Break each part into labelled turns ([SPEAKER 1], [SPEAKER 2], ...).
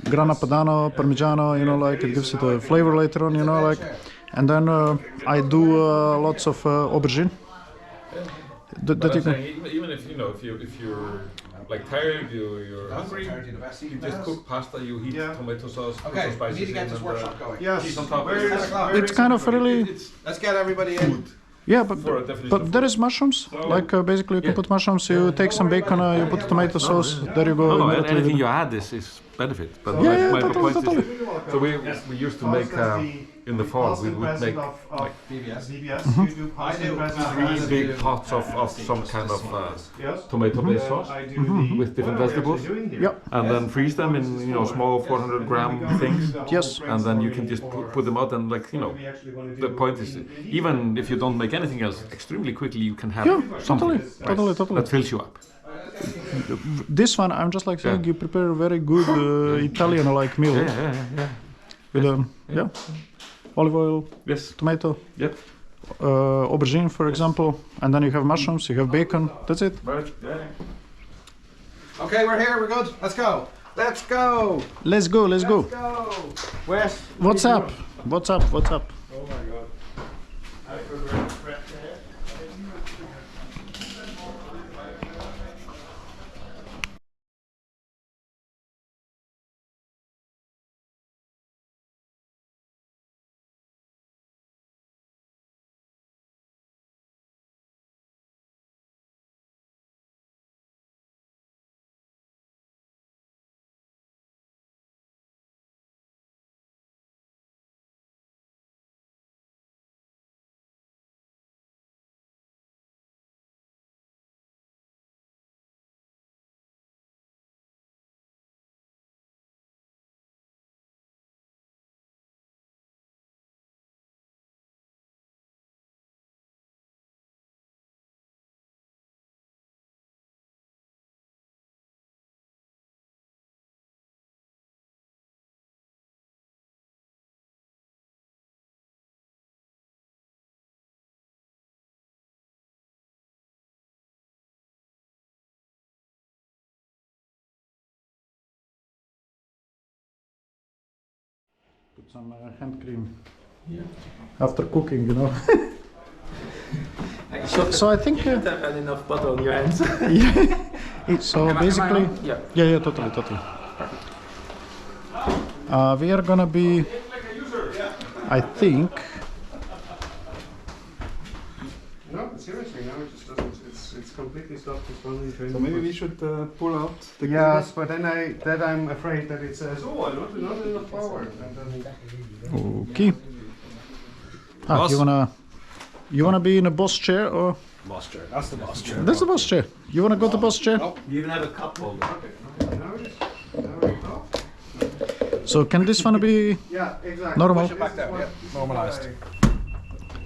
[SPEAKER 1] grana padano, parmigiano, you know, like it gives it a flavor later on, you know, like. And then I do lots of aubergine.
[SPEAKER 2] That you can... even if you know if you're like tired, you're hungry, you just cook pasta, you heat tomato sauce, put some spices
[SPEAKER 3] we need to get this workshop going. Yes,
[SPEAKER 2] on top.
[SPEAKER 1] It's kind of really...
[SPEAKER 3] Let's get everybody in.
[SPEAKER 1] Yeah, but there is mushrooms. Like basically you can put mushrooms, you take some bacon, you put tomato sauce, there you go.
[SPEAKER 2] No, anything you add is benefit. But my point is that, so we used to make in the fall we would make like three big pots of some kind of tomato-based sauce with different vegetables. And then freeze them in small 400-gram things.
[SPEAKER 1] Yes.
[SPEAKER 2] And then you can just put them out and the point is even if you don't make anything else, extremely quickly you can have something
[SPEAKER 1] totally.
[SPEAKER 2] that fills you up.
[SPEAKER 1] This one, I'm just like saying, you prepare a very good Italian-like meal.
[SPEAKER 2] Yeah.
[SPEAKER 1] With olive oil, tomato, aubergine, for example, and then you have mushrooms, you have bacon. That's it.
[SPEAKER 3] Okay, we're here. We're good. Let's go. Let's go.
[SPEAKER 1] Let's go.
[SPEAKER 3] Wes,
[SPEAKER 1] What's up?
[SPEAKER 3] Oh my God.
[SPEAKER 1] Put some hand cream after cooking, you know. so I think
[SPEAKER 4] you don't have enough butter on your hands.
[SPEAKER 1] So basically, totally. We are gonna be, I think.
[SPEAKER 5] No, seriously, no, it just doesn't. It's completely stopped responding to.
[SPEAKER 6] So maybe we should pull out the
[SPEAKER 5] Yes, but then I'm afraid that it says, oh, I don't not enough power.
[SPEAKER 1] Okay. You wanna be in a boss chair or?
[SPEAKER 3] Boss chair. That's the boss chair.
[SPEAKER 1] That's the boss chair. You wanna go to boss chair?
[SPEAKER 3] Nope. You even have a cup holder.
[SPEAKER 1] So can this one be normal?
[SPEAKER 3] Push it back there. Yeah, normalized.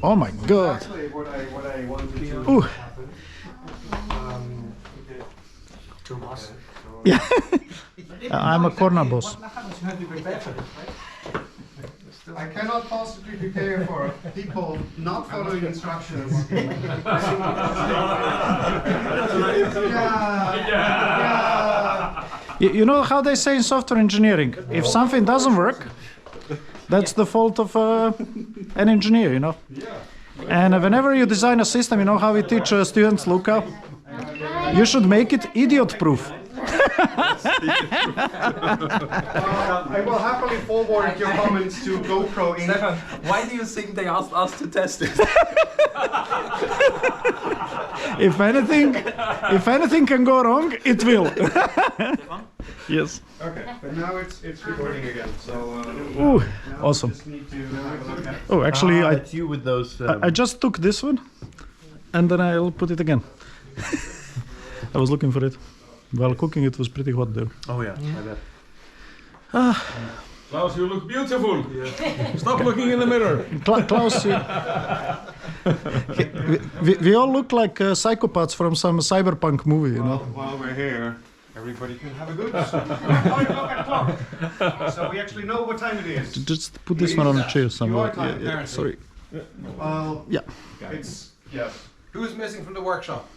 [SPEAKER 1] Oh my God!
[SPEAKER 5] Exactly what I wanted to
[SPEAKER 1] Ooh.
[SPEAKER 5] happen.
[SPEAKER 4] Two boss.
[SPEAKER 1] Yeah. I'm a corner boss.
[SPEAKER 5] I cannot possibly prepare for people not following instructions.
[SPEAKER 1] You know how they say in software engineering, if something doesn't work, that's the fault of an engineer, you know. And whenever you design a system, you know how we teach students, Luca? You should make it idiot-proof.
[SPEAKER 5] I will happily forward your comments to GoPro Inc.
[SPEAKER 4] Stevan, why do you think they asked us to test it?
[SPEAKER 1] If anything can go wrong, it will. Yes.
[SPEAKER 5] Okay, but now it's recording again. So
[SPEAKER 1] Ooh, awesome.
[SPEAKER 5] just need to have a look at.
[SPEAKER 1] Oh, actually,
[SPEAKER 6] it's you with those.
[SPEAKER 1] I just took this one, and then I'll put it again. I was looking for it. While cooking, it was pretty hot there.
[SPEAKER 6] Oh yeah, I bet.
[SPEAKER 2] Klaus, you look beautiful. Stop looking in the mirror.
[SPEAKER 1] Klaus, we all look like psychopaths from some cyberpunk movie, you know.
[SPEAKER 5] While we're here, everybody can have a good. Look at clock. So we actually know what time it is.
[SPEAKER 1] Just put this one on a chair somewhere.
[SPEAKER 5] Your time, apparently.
[SPEAKER 1] Sorry.
[SPEAKER 5] Well,
[SPEAKER 1] Yeah.
[SPEAKER 5] it's yes.
[SPEAKER 3] Who's missing from the workshop?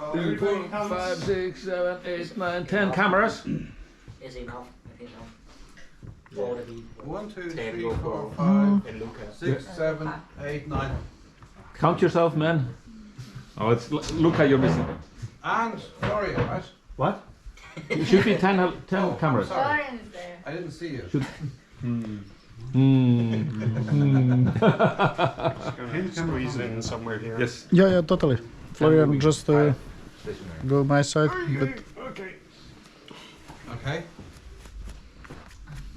[SPEAKER 2] 3, 4, 5, 6, 7, 8, 9, 10 cameras.
[SPEAKER 7] Is enough, I think no. Already
[SPEAKER 5] 1, 2,
[SPEAKER 4] 10
[SPEAKER 5] 3,
[SPEAKER 4] go
[SPEAKER 5] 4,
[SPEAKER 4] for
[SPEAKER 5] 5,
[SPEAKER 4] and Luca.
[SPEAKER 5] 6, 7, 8, 9.
[SPEAKER 2] Count yourself, man. Oh, it's Luca you're missing.
[SPEAKER 5] And Florian, right?
[SPEAKER 2] What? It should be 10 cameras.
[SPEAKER 5] Sorry,
[SPEAKER 8] Florian is there.
[SPEAKER 5] I didn't see you.
[SPEAKER 3] Squeeze it in somewhere here.
[SPEAKER 2] Yes.
[SPEAKER 1] Yeah, totally. Florian, just go my side. But
[SPEAKER 3] Okay.
[SPEAKER 5] Okay.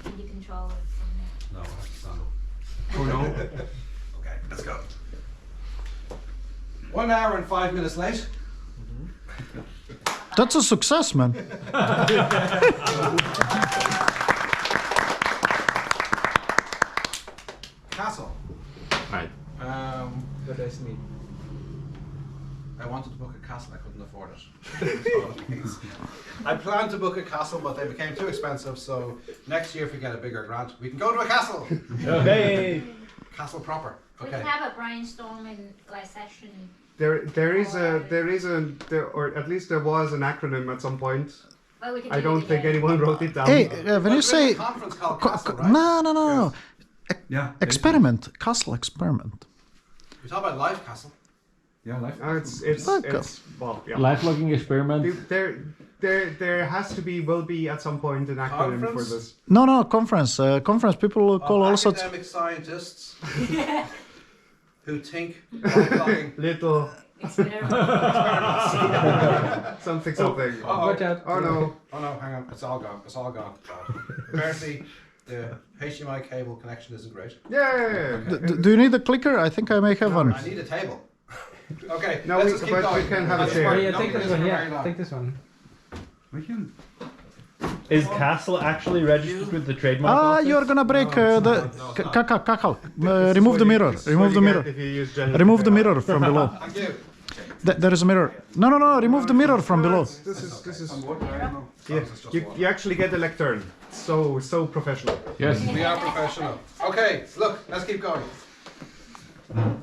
[SPEAKER 8] Can you control it from there?
[SPEAKER 5] No, I have to stand up.
[SPEAKER 3] Oh no.
[SPEAKER 5] Okay, let's go. 1 hour and 5 minutes late.
[SPEAKER 1] that's a success, man.
[SPEAKER 5] Castle.
[SPEAKER 2] Right.
[SPEAKER 4] But that's me.
[SPEAKER 5] I wanted to book a castle, I couldn't afford it. I planned to book a castle, but they became too expensive, so next year if we get a bigger grant, we can go to a castle!
[SPEAKER 3] Hey.
[SPEAKER 5] Castle proper.
[SPEAKER 8] We
[SPEAKER 5] Okay.
[SPEAKER 8] can have a brainstorming like session.
[SPEAKER 6] There is or at least there was an acronym at some point.
[SPEAKER 8] Well, we can
[SPEAKER 6] I
[SPEAKER 8] do
[SPEAKER 6] don't
[SPEAKER 8] it
[SPEAKER 6] think
[SPEAKER 8] again.
[SPEAKER 6] anyone wrote it down.
[SPEAKER 1] Hey, when you
[SPEAKER 5] There's
[SPEAKER 1] say
[SPEAKER 5] a conference called Castle, right?
[SPEAKER 1] no,
[SPEAKER 6] Yeah.
[SPEAKER 1] experiment, castle experiment.
[SPEAKER 5] We talk about live castle.
[SPEAKER 2] Yeah, life.
[SPEAKER 6] It's well, yeah.
[SPEAKER 2] Life logging experiment.
[SPEAKER 6] There has to be, will be at some point an acronym for
[SPEAKER 5] Conference?
[SPEAKER 6] this.
[SPEAKER 1] No, conference. Conference. People call all sorts.
[SPEAKER 5] Academic scientists who think live
[SPEAKER 6] Little
[SPEAKER 8] Experiment.
[SPEAKER 6] something.
[SPEAKER 2] Watch out.
[SPEAKER 6] Oh no.
[SPEAKER 5] Oh no, hang on, it's all gone. Apparently, the HDMI cable connection isn't great.
[SPEAKER 6] Yeah.
[SPEAKER 1] Do you need a clicker? I think I may have one.
[SPEAKER 5] I need a table. Okay,
[SPEAKER 6] No,
[SPEAKER 5] let's
[SPEAKER 6] we-
[SPEAKER 5] just keep
[SPEAKER 6] but we
[SPEAKER 5] going.
[SPEAKER 6] can have a
[SPEAKER 5] That's
[SPEAKER 6] chair.
[SPEAKER 5] fine.
[SPEAKER 6] Yeah,
[SPEAKER 5] Don't
[SPEAKER 9] take
[SPEAKER 5] do
[SPEAKER 9] this
[SPEAKER 5] for
[SPEAKER 9] one.
[SPEAKER 5] very
[SPEAKER 9] Yeah,
[SPEAKER 5] long.
[SPEAKER 9] take this one.
[SPEAKER 6] We can.
[SPEAKER 3] Is Castle actually registered with the trademark office?
[SPEAKER 1] You're gonna break the kakal. Remove the mirror. Remove the mirror.
[SPEAKER 6] If you use general
[SPEAKER 1] Remove the mirror from below.
[SPEAKER 5] Thank you.
[SPEAKER 1] There is a mirror. No. Remove the mirror from below.
[SPEAKER 6] This is. Yeah, you actually get a lectern. So professional.
[SPEAKER 2] Yes.
[SPEAKER 5] We are professional. Okay, look, let's keep going.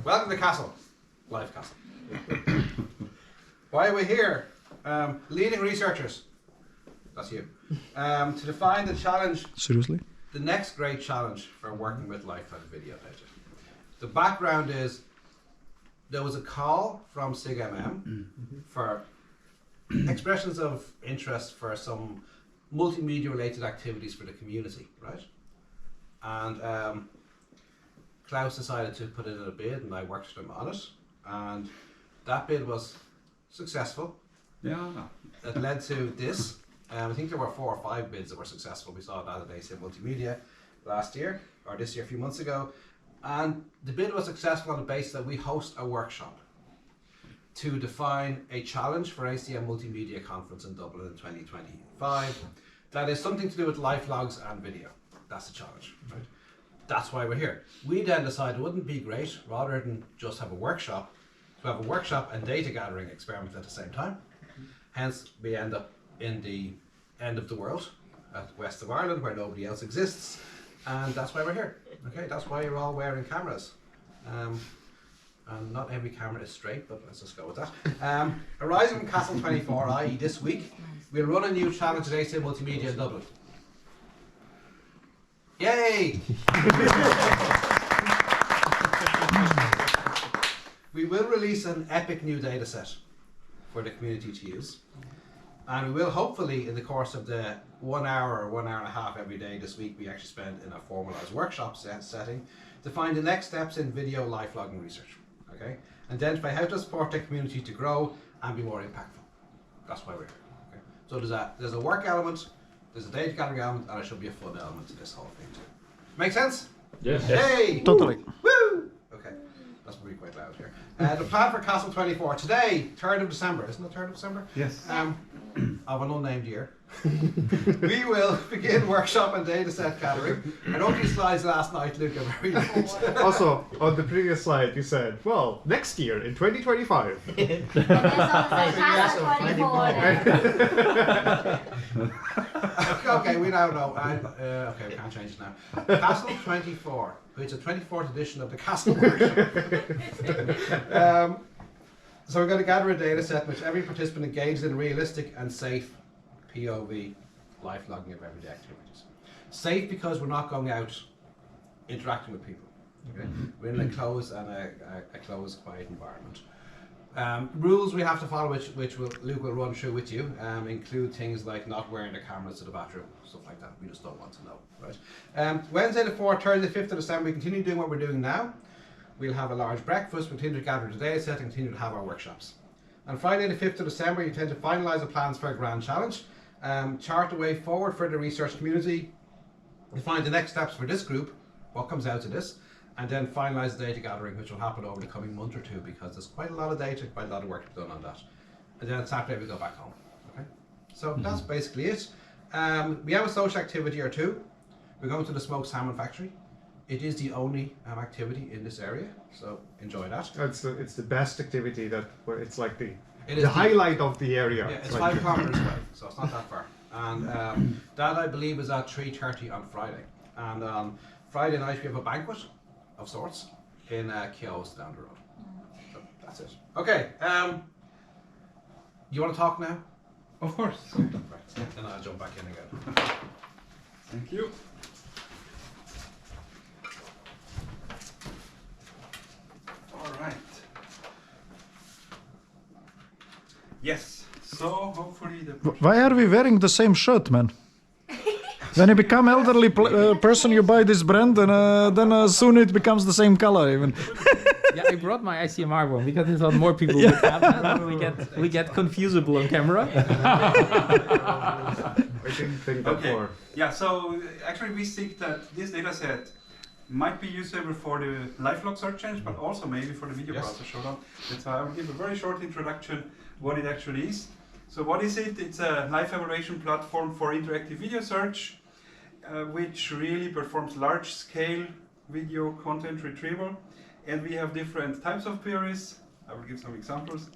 [SPEAKER 5] Welcome to Castle. Live Castle. Why are we here? Leading researchers. That's you. To define the challenge,
[SPEAKER 1] Seriously?
[SPEAKER 5] the next great challenge for working with lifetime video data. The background is there was a call from SIGMM for expressions of interest for some multimedia related activities for the community, right? And Klaus decided to put in a bid and I worked with him on it. And that bid was successful.
[SPEAKER 6] Yeah.
[SPEAKER 5] That led to this. I think there were 4 or 5 bids that were successful. We saw that at ACM Multimedia last year, or this year a few months ago. And the bid was successful on the basis that we host a workshop to define a challenge for ACM Multimedia Conference in Dublin in 2025. That is something to do with live logs and video. That's the challenge, right? That's why we're here. We then decided it wouldn't be great, rather than just have a workshop, to have a workshop and data gathering experiment at the same time. Hence, we end up in the end of the world, at west of Ireland, where nobody else exists. And that's why we're here. Okay, that's why you're all wearing cameras. And not every camera is straight, but let's just go with that. Arising from Castle 24, i.e. this week, we'll run a new challenge at ACM Multimedia in Dublin. Yay! We will release an epic new data set for the community to use. And we will hopefully, in the course of the 1 hour or 1 hour and a half every day this week, we actually spend in a formalized workshop setting to find the next steps in video live logging research. Okay? Identify how to support the community to grow and be more impactful. That's why we're here. Okay? So there's a work element, there's a data gathering element, and there should be a fun element to this whole thing too. Make sense?
[SPEAKER 2] Yes.
[SPEAKER 5] Hey!
[SPEAKER 1] Totally.
[SPEAKER 5] Woo! Okay, that's probably quite loud here. The plan for Castle 24 today, 3rd of December, isn't it 3rd of December?
[SPEAKER 6] Yes.
[SPEAKER 5] Of an unnamed year. We will begin workshop and data set gathering. I wrote these slides last night, Luke, I'm very late.
[SPEAKER 6] Also, on the previous slide, you said, well, next year in 2025.
[SPEAKER 8] And there's also Castle 24 there.
[SPEAKER 5] Okay, we now know. Okay, we can't change it now. Castle 24, which is the 24th edition of the Castle workshop. So we're going to gather a data set in which every participant engaged in realistic and safe POV live logging of everyday activities. Safe because we're not going out interacting with people. Okay? We're in a closed and a closed, quiet environment. Rules we have to follow, which Luke will run through with you, include things like not wearing the cameras to the bathroom, stuff like that. We just don't want to know, right? Wednesday the 4th, Thursday 5th of December, we continue doing what we're doing now. We'll have a large breakfast, we continue to gather the data set and continue to have our workshops. On Friday the 5th of December, you intend to finalise the plans for a grand challenge, chart the way forward for the research community, define the next steps for this group, what comes out of this, and then finalise the data gathering, which will happen over the coming month or two, because there's quite a lot of data, quite a lot of work to be done on that. And then on Saturday we go back home. Okay, so that's basically it. We have a social activity or two. We're going to the smoked salmon factory. It is the only activity in this area, so enjoy that.
[SPEAKER 6] It's the best activity it's like the
[SPEAKER 5] It is
[SPEAKER 6] highlight of the area.
[SPEAKER 5] Yeah, it's 5 kilometers away, so it's not that far. And that I believe is at 3:30 on Friday. And on Friday night we have a banquet of sorts in Keogh's down the road. So that's it. Okay. You want to talk now?
[SPEAKER 9] Of course.
[SPEAKER 5] Right. Then I'll jump back in again.
[SPEAKER 9] Thank you. All right. Yes. So hopefully the.
[SPEAKER 1] Why are we wearing the same shirt, man? When you become elderly person, you buy this brand, and then soon it becomes the same color even.
[SPEAKER 7] Yeah, I brought my ICMR one because I thought more people would have that. We get confusable on camera.
[SPEAKER 6] I didn't think that
[SPEAKER 9] Okay.
[SPEAKER 6] far.
[SPEAKER 9] Yeah. So actually, we think that this data set might be usable for the live log search engine, but also maybe for the video browser showdown. That's why I will give a very short introduction what it actually is. So what is it? It's a live evaluation platform for interactive video search, which really performs large-scale video content retrieval. And we have different types of queries. I will give some examples.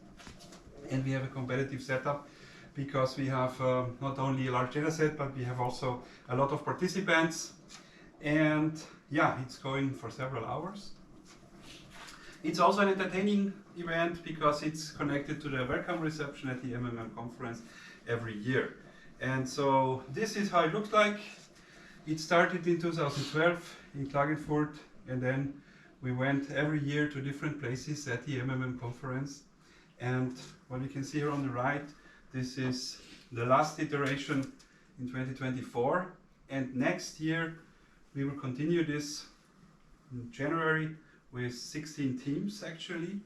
[SPEAKER 9] And we have a competitive setup because we have not only a large data set, but we have also a lot of participants. And yeah, it's going for several hours. It's also an entertaining event because it's connected to the welcome reception at the MMM conference every year. And so this is how it looks like. It started in 2012 in Klagenfurt, and then we went every year to different places at the MMM conference. And what you can see here on the right, this is the last iteration in 2024. And next year we will continue this in January with 16 teams actually.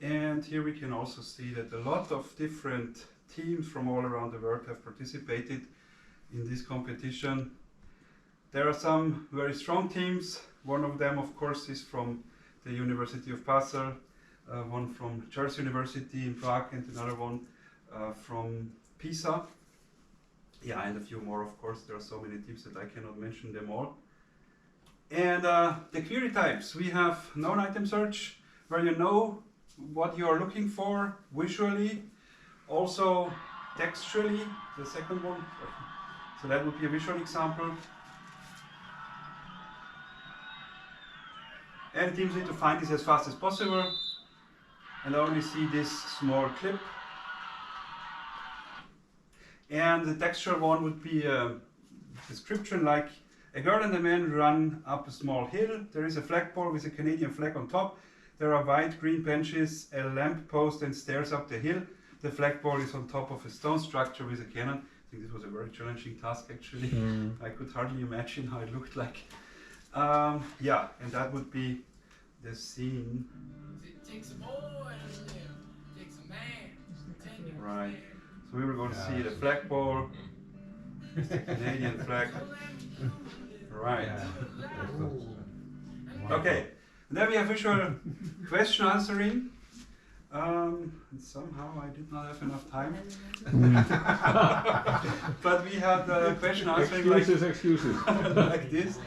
[SPEAKER 9] And here we can also see that a lot of different teams from all around the world have participated in this competition. There are some very strong teams. One of them, of course, is from the University of Basel, one from Charles University in Prague, and another one from Pisa. Yeah, and a few more, of course. There are so many teams that I cannot mention them all. And the query types, we have known item search, where you know what you are looking for visually, also textually, the second one. So that would be a visual example. And teams need to find this as fast as possible. And only see this small clip. And the textual one would be a description like a girl and a man run up a small hill. There is a flagpole with a Canadian flag on top. There are white, green benches, a lamp post and stairs up the hill. The flagpole is on top of a stone structure with a cannon. I think this was a very challenging task actually. I could hardly imagine how it looked like. Yeah, and that would be the scene.
[SPEAKER 10] It takes a boy to live, it takes a man.
[SPEAKER 9] Right. So we were going to see the flagpole, the Canadian flag. Right. Okay. And then we have visual question answering. And somehow I did not have enough time. But we had question answering
[SPEAKER 2] Excuses.
[SPEAKER 9] like this.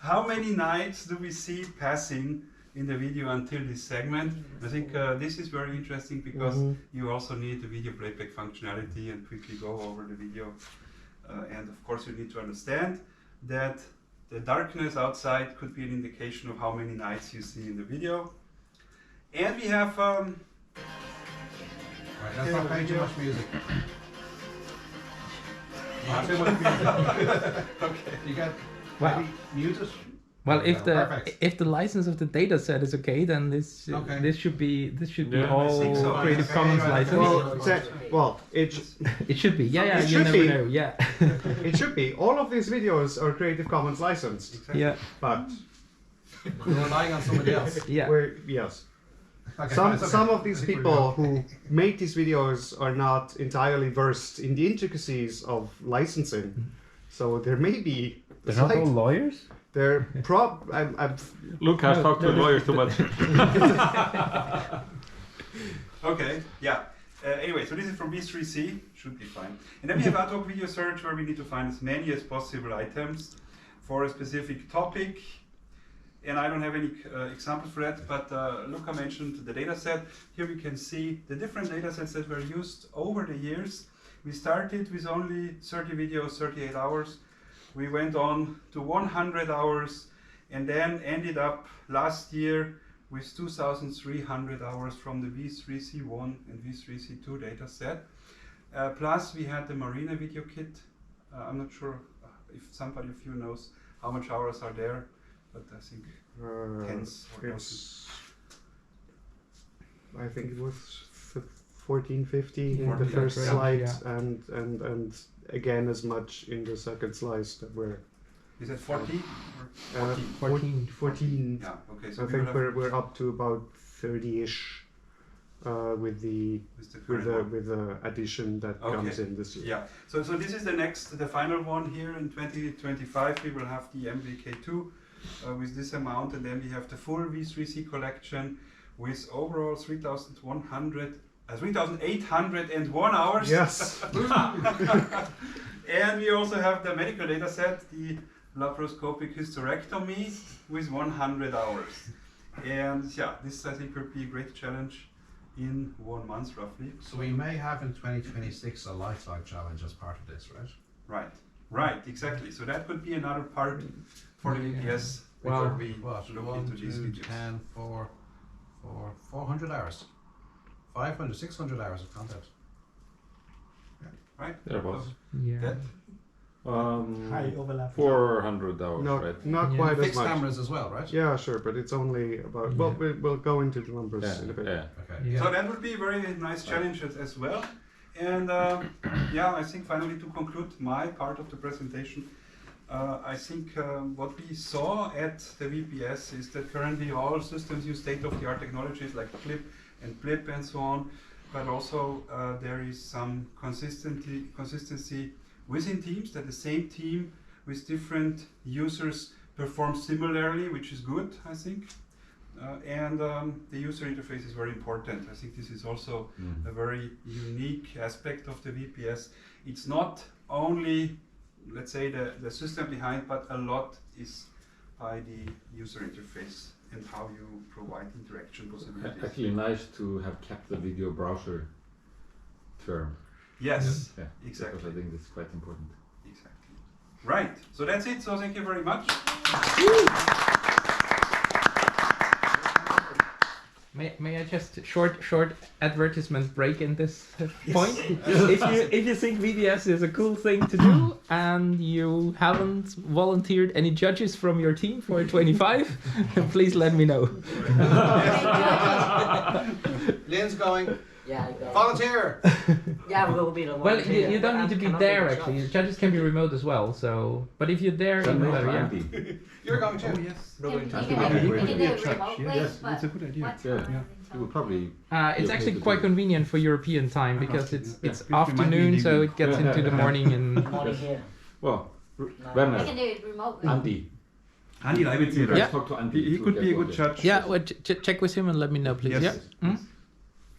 [SPEAKER 9] How many nights do we see passing in the video until this segment? I think this is very interesting because you also need the video playback functionality and quickly go over the video. And of course you need to understand that the darkness outside could be an indication of how many nights you see in the video. And we have
[SPEAKER 5] Right, let's not play too much music. Not too much music. Okay. You get
[SPEAKER 7] Wow.
[SPEAKER 5] muted.
[SPEAKER 7] Well,
[SPEAKER 5] Perfect.
[SPEAKER 7] if the license of the data set is okay, then this should be
[SPEAKER 2] Yeah, I
[SPEAKER 7] all
[SPEAKER 2] think so.
[SPEAKER 7] Creative
[SPEAKER 5] Okay,
[SPEAKER 7] Commons
[SPEAKER 5] right.
[SPEAKER 7] license. It should be. Yeah,
[SPEAKER 6] It
[SPEAKER 7] you
[SPEAKER 6] should
[SPEAKER 7] never
[SPEAKER 6] be.
[SPEAKER 7] know. Yeah.
[SPEAKER 6] It should be. All of these videos are Creative Commons licensed,
[SPEAKER 7] Yeah.
[SPEAKER 6] but
[SPEAKER 5] We're relying on somebody else.
[SPEAKER 7] Yeah.
[SPEAKER 6] yes.
[SPEAKER 5] Okay,
[SPEAKER 6] Some
[SPEAKER 5] it's okay.
[SPEAKER 6] some of these
[SPEAKER 5] I think we're
[SPEAKER 6] people
[SPEAKER 5] good.
[SPEAKER 6] who make these videos are not entirely versed in the intricacies of licensing, so there may be
[SPEAKER 3] They're not all lawyers?
[SPEAKER 6] they're I'm
[SPEAKER 2] Lucas talked to lawyers too much.
[SPEAKER 9] Okay, yeah. Anyway, so this is from V3C, should be fine. And then we have ad hoc video search where we need to find as many as possible items for a specific topic. And I don't have any examples for that, but Luca mentioned the data set. Here we can see the different data sets that were used over the years. We started with only 30 videos, 38 hours. We went on to 100 hours and then ended up last year with 2,300 hours from the V3C1 and V3C2 data set. Plus we had the Marina video kit. I'm not sure if somebody of you knows how much hours are there, but I think tens or thousands.
[SPEAKER 6] I think it was 14, 15 in the
[SPEAKER 9] 14,
[SPEAKER 6] first
[SPEAKER 9] yeah.
[SPEAKER 6] slide,
[SPEAKER 7] Yeah.
[SPEAKER 6] and again as much in the second slice that were
[SPEAKER 9] Is it 40?
[SPEAKER 6] uh,
[SPEAKER 7] 14.
[SPEAKER 6] 14.
[SPEAKER 9] Yeah, okay, so
[SPEAKER 6] I
[SPEAKER 9] we
[SPEAKER 6] think
[SPEAKER 9] will have
[SPEAKER 6] we're up to about 30-ish with the
[SPEAKER 9] with the current one.
[SPEAKER 6] with the addition that
[SPEAKER 9] Okay.
[SPEAKER 6] comes in this year.
[SPEAKER 9] Yeah, so this is the final one here in 2025. We will have the MVK2 with this amount, and then we have the full V3C collection with overall 3,801 hours.
[SPEAKER 6] Yes.
[SPEAKER 9] And we also have the medical data set, the laparoscopic hysterectomy with 100 hours. And yeah, this I think will be a great challenge in 1 month roughly.
[SPEAKER 5] So we may have in 2026 a lifelike challenge as part of this, right?
[SPEAKER 9] Right, exactly. So that could be another part for the VPS
[SPEAKER 7] Wow.
[SPEAKER 9] where we
[SPEAKER 5] What?
[SPEAKER 9] look
[SPEAKER 5] 1,
[SPEAKER 9] into these
[SPEAKER 5] 2,
[SPEAKER 9] videos.
[SPEAKER 5] 10, 4, 400 hours. 500, 600 hours of content.
[SPEAKER 9] Right?
[SPEAKER 2] There was.
[SPEAKER 7] Yeah.
[SPEAKER 9] That,
[SPEAKER 3] High overlap.
[SPEAKER 2] 400 hours, right?
[SPEAKER 6] Not
[SPEAKER 7] Yeah.
[SPEAKER 6] quite as
[SPEAKER 5] Fixed
[SPEAKER 6] much.
[SPEAKER 5] cameras as well, right?
[SPEAKER 6] Yeah, sure, but it's only about. Well, we'll go into the numbers
[SPEAKER 2] Yeah,
[SPEAKER 6] in a bit.
[SPEAKER 2] yeah.
[SPEAKER 5] Okay.
[SPEAKER 7] Yeah.
[SPEAKER 9] So that would be a very nice challenge as well. And yeah, I think finally to conclude my part of the presentation, I think what we saw at the VPS is that currently all systems use state-of-the-art technologies like Clip and Blip and so on, but also there is some consistency within teams, that the same team with different users performs similarly, which is good, I think. And the user interface is very important. I think this is also a very unique aspect of the VPS. It's not only, let's say, the system behind, but a lot is by the user interface and how you provide interaction possibilities.
[SPEAKER 2] Actually, nice to have kept the video browser term.
[SPEAKER 9] Yes,
[SPEAKER 2] Yeah,
[SPEAKER 9] exactly.
[SPEAKER 2] because I think that's quite important.
[SPEAKER 9] Exactly. Right. So that's it. So thank you very much.
[SPEAKER 7] May I just short advertisement break in this point? If you think VBS is a cool thing to do and you haven't volunteered any judges from your team for 25, please let me know.
[SPEAKER 5] Lynn's going.
[SPEAKER 11] Yeah, I go.
[SPEAKER 5] Volunteer!
[SPEAKER 11] Yeah, we'll be the
[SPEAKER 7] Well,
[SPEAKER 11] volunteer,
[SPEAKER 7] you don't
[SPEAKER 11] but
[SPEAKER 7] need to be
[SPEAKER 11] cannot
[SPEAKER 7] there
[SPEAKER 11] the
[SPEAKER 7] actually.
[SPEAKER 11] judge.
[SPEAKER 7] Judges can be remote as well. So, but if you're there,
[SPEAKER 2] Then
[SPEAKER 7] even
[SPEAKER 2] make
[SPEAKER 7] better, yeah.
[SPEAKER 2] Andy.
[SPEAKER 5] You're going too.
[SPEAKER 9] Yes.
[SPEAKER 8] You can
[SPEAKER 2] That's
[SPEAKER 8] do
[SPEAKER 2] a good idea.
[SPEAKER 8] it remotely,
[SPEAKER 2] Yes,
[SPEAKER 8] but
[SPEAKER 9] it's a good idea.
[SPEAKER 8] what
[SPEAKER 2] Yeah.
[SPEAKER 8] time
[SPEAKER 2] You will probably.
[SPEAKER 7] It's
[SPEAKER 2] Yeah,
[SPEAKER 7] actually
[SPEAKER 2] maybe
[SPEAKER 7] quite
[SPEAKER 2] do.
[SPEAKER 7] convenient for European time because it's
[SPEAKER 9] Yeah.
[SPEAKER 7] it's
[SPEAKER 9] We might be
[SPEAKER 7] afternoon, so
[SPEAKER 9] evening.
[SPEAKER 7] it gets
[SPEAKER 2] Yeah.
[SPEAKER 7] into the morning and
[SPEAKER 11] Morning here.
[SPEAKER 2] Well,
[SPEAKER 11] No.
[SPEAKER 8] I
[SPEAKER 2] Werner,
[SPEAKER 8] can do it remotely.
[SPEAKER 2] Andy.
[SPEAKER 9] Andy, I will see
[SPEAKER 2] Let's
[SPEAKER 7] Yeah.
[SPEAKER 2] talk to Andy.
[SPEAKER 9] He
[SPEAKER 2] to
[SPEAKER 9] could
[SPEAKER 2] get
[SPEAKER 9] be a
[SPEAKER 2] all
[SPEAKER 9] good
[SPEAKER 2] this.
[SPEAKER 9] judge.
[SPEAKER 7] yeah. Well, check with him and let me know, please.
[SPEAKER 9] Yes.
[SPEAKER 7] Yeah. Hmm?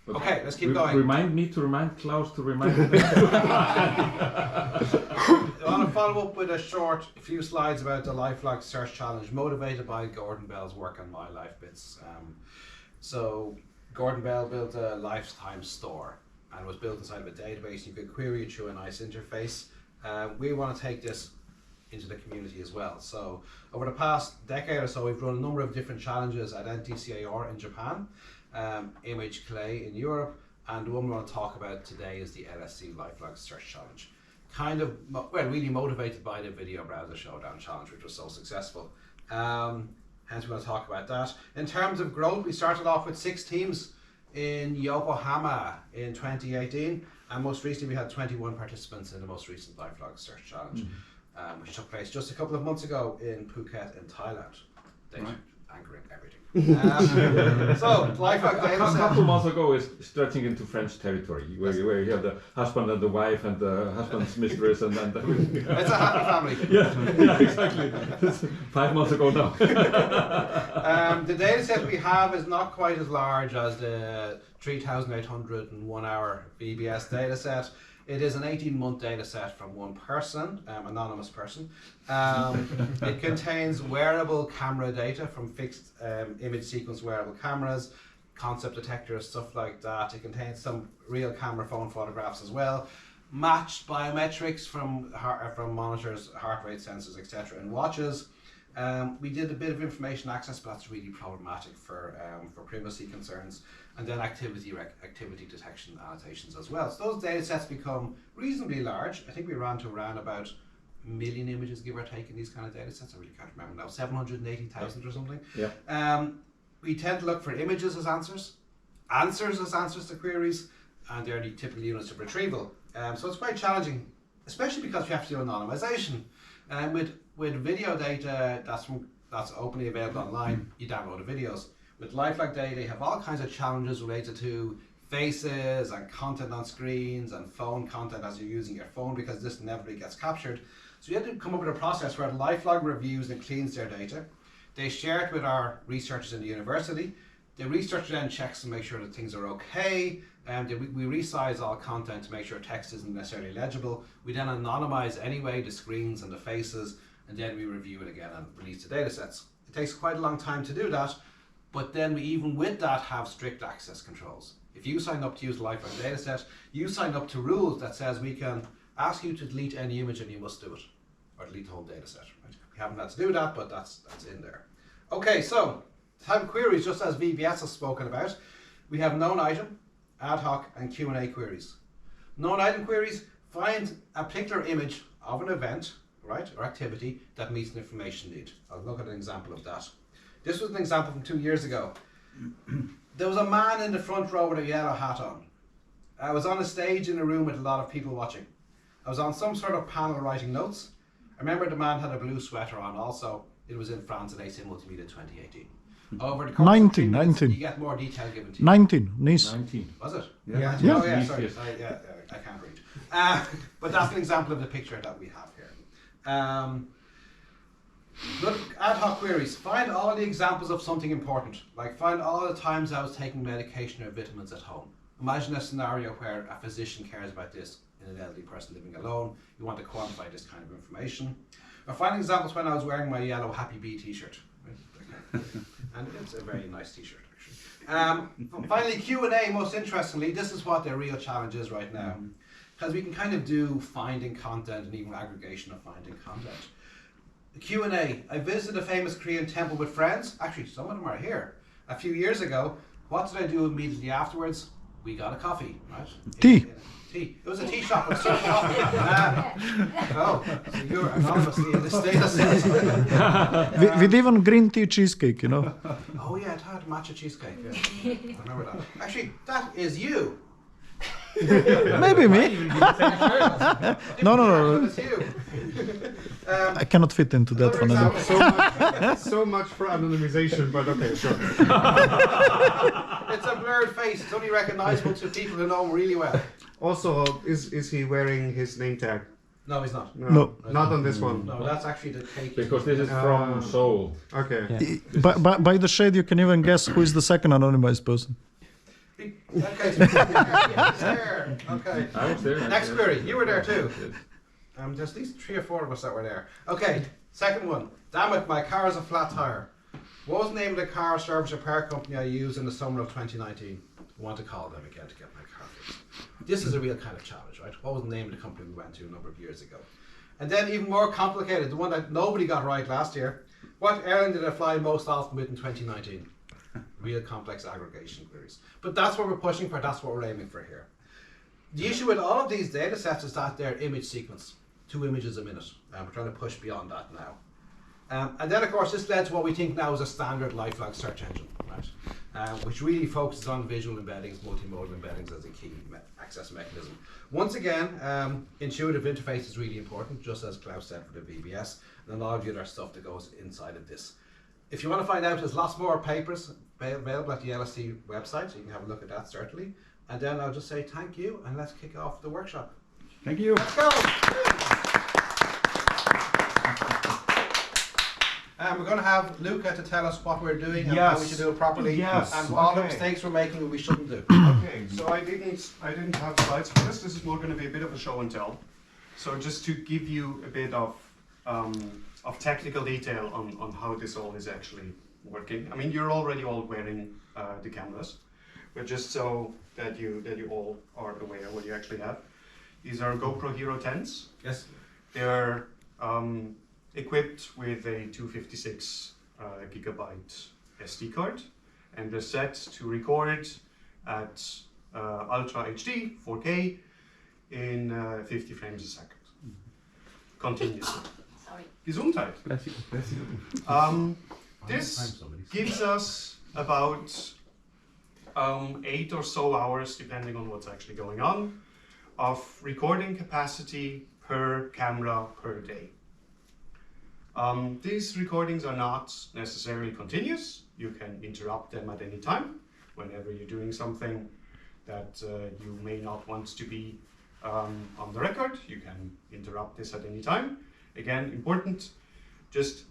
[SPEAKER 2] But
[SPEAKER 5] Okay, let's keep going.
[SPEAKER 2] Remind me to remind Klaus to remind me.
[SPEAKER 5] I want to follow up with a short few slides about the LifeLock Search Challenge, motivated by Gordon Bell's work on My Life Bits. So Gordon Bell built a lifetime store and was built inside of a database. You could query it through a nice interface. We want to take this into the community as well. So over the past decade or so, we've run a number of different challenges at NTCAR in Japan, Image Clay in Europe, And the one we want to talk about today is the LSC LifeLog Search Challenge. Kind of, really motivated by the Video Browser Showdown Challenge, which was so successful. Hence, we're going to talk about that. In terms of growth, we started off with 6 teams in Yokohama in 2018, and most recently we had 21 participants in the most recent LifeLog Search Challenge, which took place just a couple of months ago in Phuket in Thailand. Anchoring everything. So, LifeLog data
[SPEAKER 2] A
[SPEAKER 5] set.
[SPEAKER 2] couple months ago is stretching into French territory, where you have the husband and the wife and the husband's mistress and
[SPEAKER 5] It's a happy family.
[SPEAKER 2] yeah, exactly. 5 months ago now.
[SPEAKER 5] The data set we have is not quite as large as the 3,801 hour VBS data set. It is an 18-month data set from one person, anonymous person. It contains wearable camera data from fixed image sequence wearable cameras, concept detectors, stuff like that. It contains some real camera phone photographs as well, matched biometrics from monitors, heart rate sensors, etc., and watches. We did a bit of information access, but that's really problematic for privacy concerns. And then activity detection annotations as well. So those data sets become reasonably large. I think we ran to around about 1 million images, give or take, in these kind of data sets. I really can't remember now, 780,000 or something.
[SPEAKER 2] Yeah.
[SPEAKER 5] We tend to look for images as answers as answers to queries, and they're the typical units of retrieval. So it's quite challenging, especially because we have to do anonymization. With video data that's openly available online, you download the videos. With LifeLog data, you have all kinds of challenges related to faces and content on screens and phone content as you're using your phone, because this inevitably gets captured. So we had to come up with a process where LifeLog reviews and cleans their data. They share it with our researchers in the university. The researcher then checks to make sure that things are okay. We resize all content to make sure text isn't necessarily legible. We then anonymize anyway the screens and the faces, and then we review it again and release the data sets. It takes quite a long time to do that, but then we even with that have strict access controls. If you sign up to use the LifeLog dataset, you sign up to rules that says we can ask you to delete any image and you must do it, or delete the whole dataset. Right? We haven't had to do that, but that's in there. Okay, so type of queries, just as VBS has spoken about, we have known item, ad hoc, and Q&A queries. Known item queries find a particular image of an event, right, or activity that meets an information need. I'll look at an example of that. This was an example from 2 years ago. There was a man in the front row with a yellow hat on. I was on a stage in a room with a lot of people watching. I was on some sort of panel writing notes. I remember the man had a blue sweater on also. It was in France at AC Multimedia 2018. Over the course
[SPEAKER 1] 19,
[SPEAKER 5] of 3 minutes,
[SPEAKER 1] 19.
[SPEAKER 5] you get more detail given to you.
[SPEAKER 1] 19, Nice.
[SPEAKER 2] 19.
[SPEAKER 5] Was it?
[SPEAKER 2] Yeah.
[SPEAKER 1] Yeah.
[SPEAKER 5] Oh yeah, sorry.
[SPEAKER 2] Yes.
[SPEAKER 5] I can't read. But that's an example of the picture that we have here. Look, ad hoc queries. Find all the examples of something important. Like find all the times I was taking medication or vitamins at home. Imagine a scenario where a physician cares about this in an elderly person living alone. You want to quantify this kind of information. Or find examples when I was wearing my yellow Happy Bee t-shirt. And it's a very nice t-shirt actually. Finally, Q&A, most interestingly, this is what the real challenge is right now. Because we can kind of do finding content and even aggregation of finding content. The Q&A. I visited a famous Korean temple with friends. Actually, some of them are here. A few years ago. What did I do immediately afterwards? We got a coffee, right?
[SPEAKER 1] Tea.
[SPEAKER 5] Tea. It was a tea shop with some coffee. So you're anonymously in this data set.
[SPEAKER 1] With even green tea cheesecake, you know.
[SPEAKER 5] Oh yeah, it had matcha cheesecake. Yeah. I remember that. Actually, that is you.
[SPEAKER 1] Maybe me. No.
[SPEAKER 5] It's you.
[SPEAKER 1] I cannot fit into that one.
[SPEAKER 6] So much for anonymization, but okay, sure.
[SPEAKER 5] It's a blurred face. It's only recognizable to people who know him really well.
[SPEAKER 6] Also, is he wearing his name tag?
[SPEAKER 5] No, he's not.
[SPEAKER 1] No.
[SPEAKER 6] Not on this one.
[SPEAKER 5] No, that's actually the cake.
[SPEAKER 2] Because this is from Seoul.
[SPEAKER 6] Okay.
[SPEAKER 7] Yeah.
[SPEAKER 1] By the shade, you can even guess who is the second anonymized person.
[SPEAKER 5] Okay, so there. Okay.
[SPEAKER 2] I was there.
[SPEAKER 5] Next query. You were there too. There's at least 3 or 4 of us that were there. Okay, second one. Damn it, my car is a flat tire. What was the name of the car service repair company I used in the summer of 2019? I want to call them again to get my car fixed. This is a real kind of challenge, right? What was the name of the company we went to a number of years ago? And then even more complicated, the one that nobody got right last year. What airline did I fly most often with in 2019? real complex aggregation queries. But that's what we're pushing for, that's what we're aiming for here. The issue with all of these data sets is that they're image sequence, 2 images a minute, and we're trying to push beyond that now. And then of course this led to what we think now is a standard LifeLog search engine, right? Which really focuses on visual embeddings, multimodal embeddings as a key access mechanism. Once again, intuitive interface is really important, just as Klaus said for the VBS, and a lot of the other stuff that goes inside of this. If you want to find out, there's lots more papers available at the LSC website, so you can have a look at that certainly. And then I'll just say thank you, and let's kick off the workshop.
[SPEAKER 11] Thank you.
[SPEAKER 5] Let's go! We're going to have Luca to tell us what we're doing and how we should do it properly, and all the mistakes we're making and we shouldn't do.
[SPEAKER 6] Okay, so I didn't have slides for this. This is more going to be a bit of a show and tell. So just to give you a bit of technical detail on how this all is actually working. I mean, you're already all wearing the cameras, but just so that you all are aware what you actually have. These are GoPro Hero 10s.
[SPEAKER 5] Yes.
[SPEAKER 6] They're equipped with a 256 gigabyte SD card, and they're set to record at Ultra HD 4K in 50 frames a second, continuously.
[SPEAKER 8] Sorry.
[SPEAKER 6] Gesundheit.
[SPEAKER 7] Bless you. Bless you.
[SPEAKER 6] This gives us about 8 or so hours, depending on what's actually going on, of recording capacity per camera per day. These recordings are not necessarily continuous. You can interrupt them at any time. Whenever you're doing something that you may not want to be on the record, you can interrupt this at any time. Again, important, just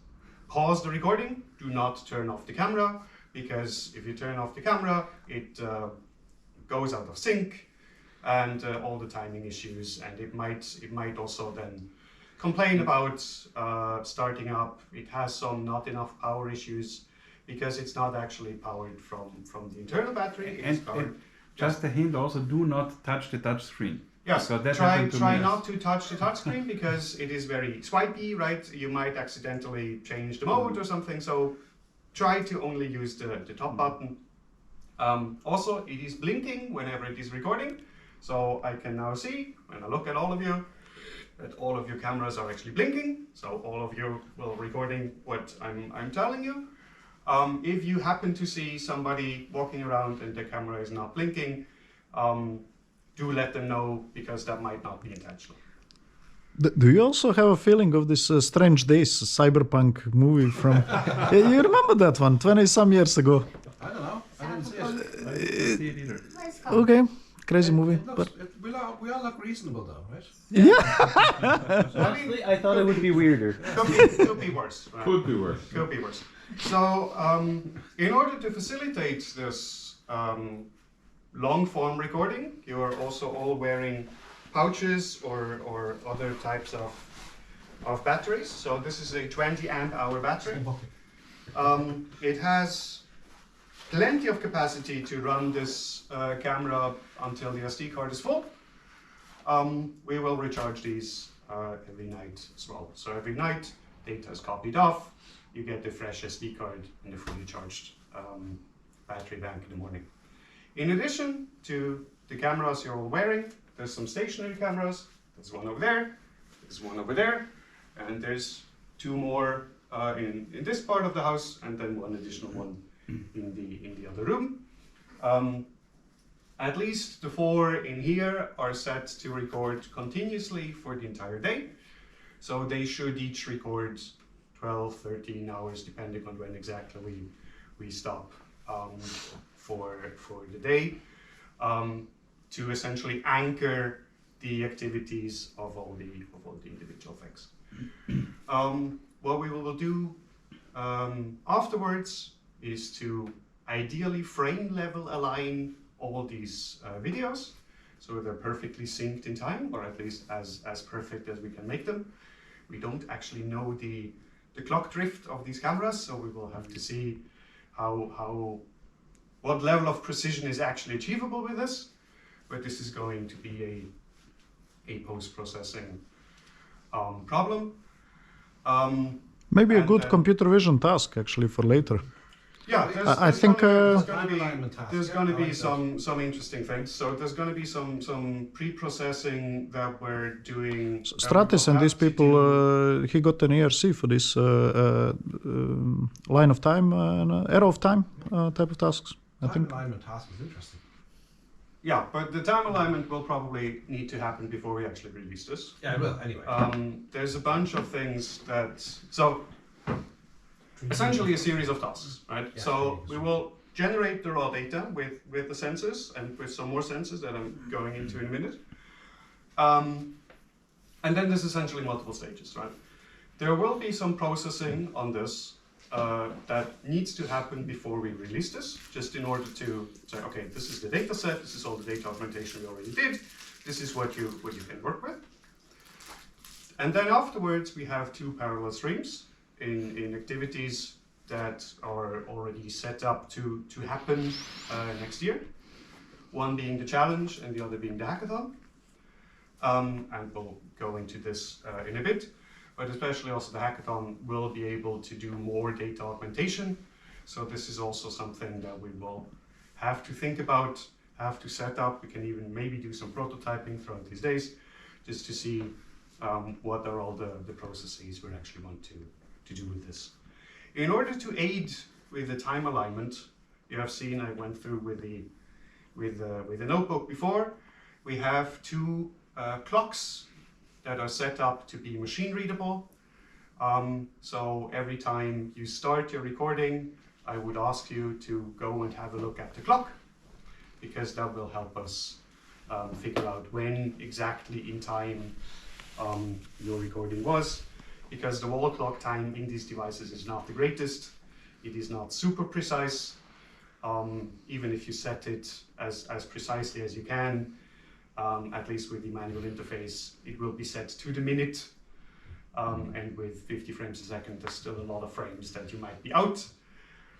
[SPEAKER 6] pause the recording, do not turn off the camera, because if you turn off the camera, it goes out of sync, and all the timing issues, and it might also then complain about starting up. It has some not enough power issues because it's not actually powered from the internal battery. It's powered.
[SPEAKER 11] Just a hint also, do not touch the touch screen.
[SPEAKER 6] Yes,
[SPEAKER 11] so that
[SPEAKER 6] try not to touch the touch screen because it is very swipey, right? You might accidentally change the mode or something, so try to only use the top button. Also, it is blinking whenever it is recording, so I can now see, when I look at all of you, that all of your cameras are actually blinking, so all of you will recording what I'm telling you. If you happen to see somebody walking around and the camera is not blinking, do let them know, because that might not be intentional.
[SPEAKER 1] Do you also have a feeling of this Strange Days cyberpunk movie from... You remember that one, 20-some years ago?
[SPEAKER 5] I don't know, I didn't see it.
[SPEAKER 11] I didn't see it either.
[SPEAKER 1] Okay, crazy movie.
[SPEAKER 5] We all look reasonable though, right?
[SPEAKER 1] Yeah.
[SPEAKER 3] Honestly, I thought it would be weirder.
[SPEAKER 6] Could be worse. Right?
[SPEAKER 11] Could be worse.
[SPEAKER 6] Could be worse. So, in order to facilitate this long-form recording, you're also all wearing pouches or other types of batteries. So this is a 20 amp hour battery. It has plenty of capacity to run this camera until the SD card is full. We will recharge these every night as well. So every night, data is copied off, you get the fresh SD card and the fully charged battery bank in the morning. In addition to the cameras you're all wearing, there's some stationary cameras. There's one over there, there's one over there, and there's 2 more in this part of the house, and then one additional one in the other room. At least the 4 in here are set to record continuously for the entire day. So they should each record 12, 13 hours, depending on when exactly we stop for the day, to essentially anchor the activities of all the individual things. What we will do afterwards is to ideally frame level align all these videos, so they're perfectly synced in time, or at least as perfect as we can make them. We don't actually know the clock drift of these cameras, so we will have to see what level of precision is actually achievable with this. But this is going to be a post-processing problem.
[SPEAKER 1] Maybe a good computer vision task actually for later.
[SPEAKER 6] Yeah,
[SPEAKER 1] I think
[SPEAKER 6] there's
[SPEAKER 5] Time alignment task.
[SPEAKER 6] going to
[SPEAKER 5] I
[SPEAKER 6] be
[SPEAKER 5] like that.
[SPEAKER 6] some interesting things. So there's going to be some pre-processing that we're doing.
[SPEAKER 1] Stratis and these people, he got an ERC for this line of time, arrow of time type of tasks. I
[SPEAKER 5] Time
[SPEAKER 1] think.
[SPEAKER 5] alignment task is interesting.
[SPEAKER 6] Yeah, but the time alignment will probably need to happen before we actually release this.
[SPEAKER 5] Yeah, it will, anyway.
[SPEAKER 6] There's a bunch of things that, so essentially a series of tasks, right?
[SPEAKER 5] Yeah,
[SPEAKER 6] So we will generate the raw data with the sensors and with some more sensors that I'm going into in a minute. And then there's essentially multiple stages, right? There will be some processing on this that needs to happen before we release this, just in order to say, okay, this is the data set, this is all the data augmentation we already did, this is what you can work with. And then afterwards, we have two parallel streams in activities that are already set up to happen next year. One being the challenge and the other being the hackathon. And we'll go into this in a bit. But especially also the hackathon will be able to do more data augmentation. So this is also something that we will have to think about, have to set up. We can even maybe do some prototyping throughout these days, just to see what are all the processes we actually want to do with this. In order to aid with the time alignment, you have seen I went through with the notebook before. We have two clocks that are set up to be machine readable. So every time you start your recording, I would ask you to go and have a look at the clock, because that will help us figure out when exactly in time your recording was, because the wall clock time in these devices is not the greatest. It is not super precise. Even if you set it as precisely as you can, at least with the manual interface, it will be set to the minute. And with 50 frames a second, there's still a lot of frames that you might be out,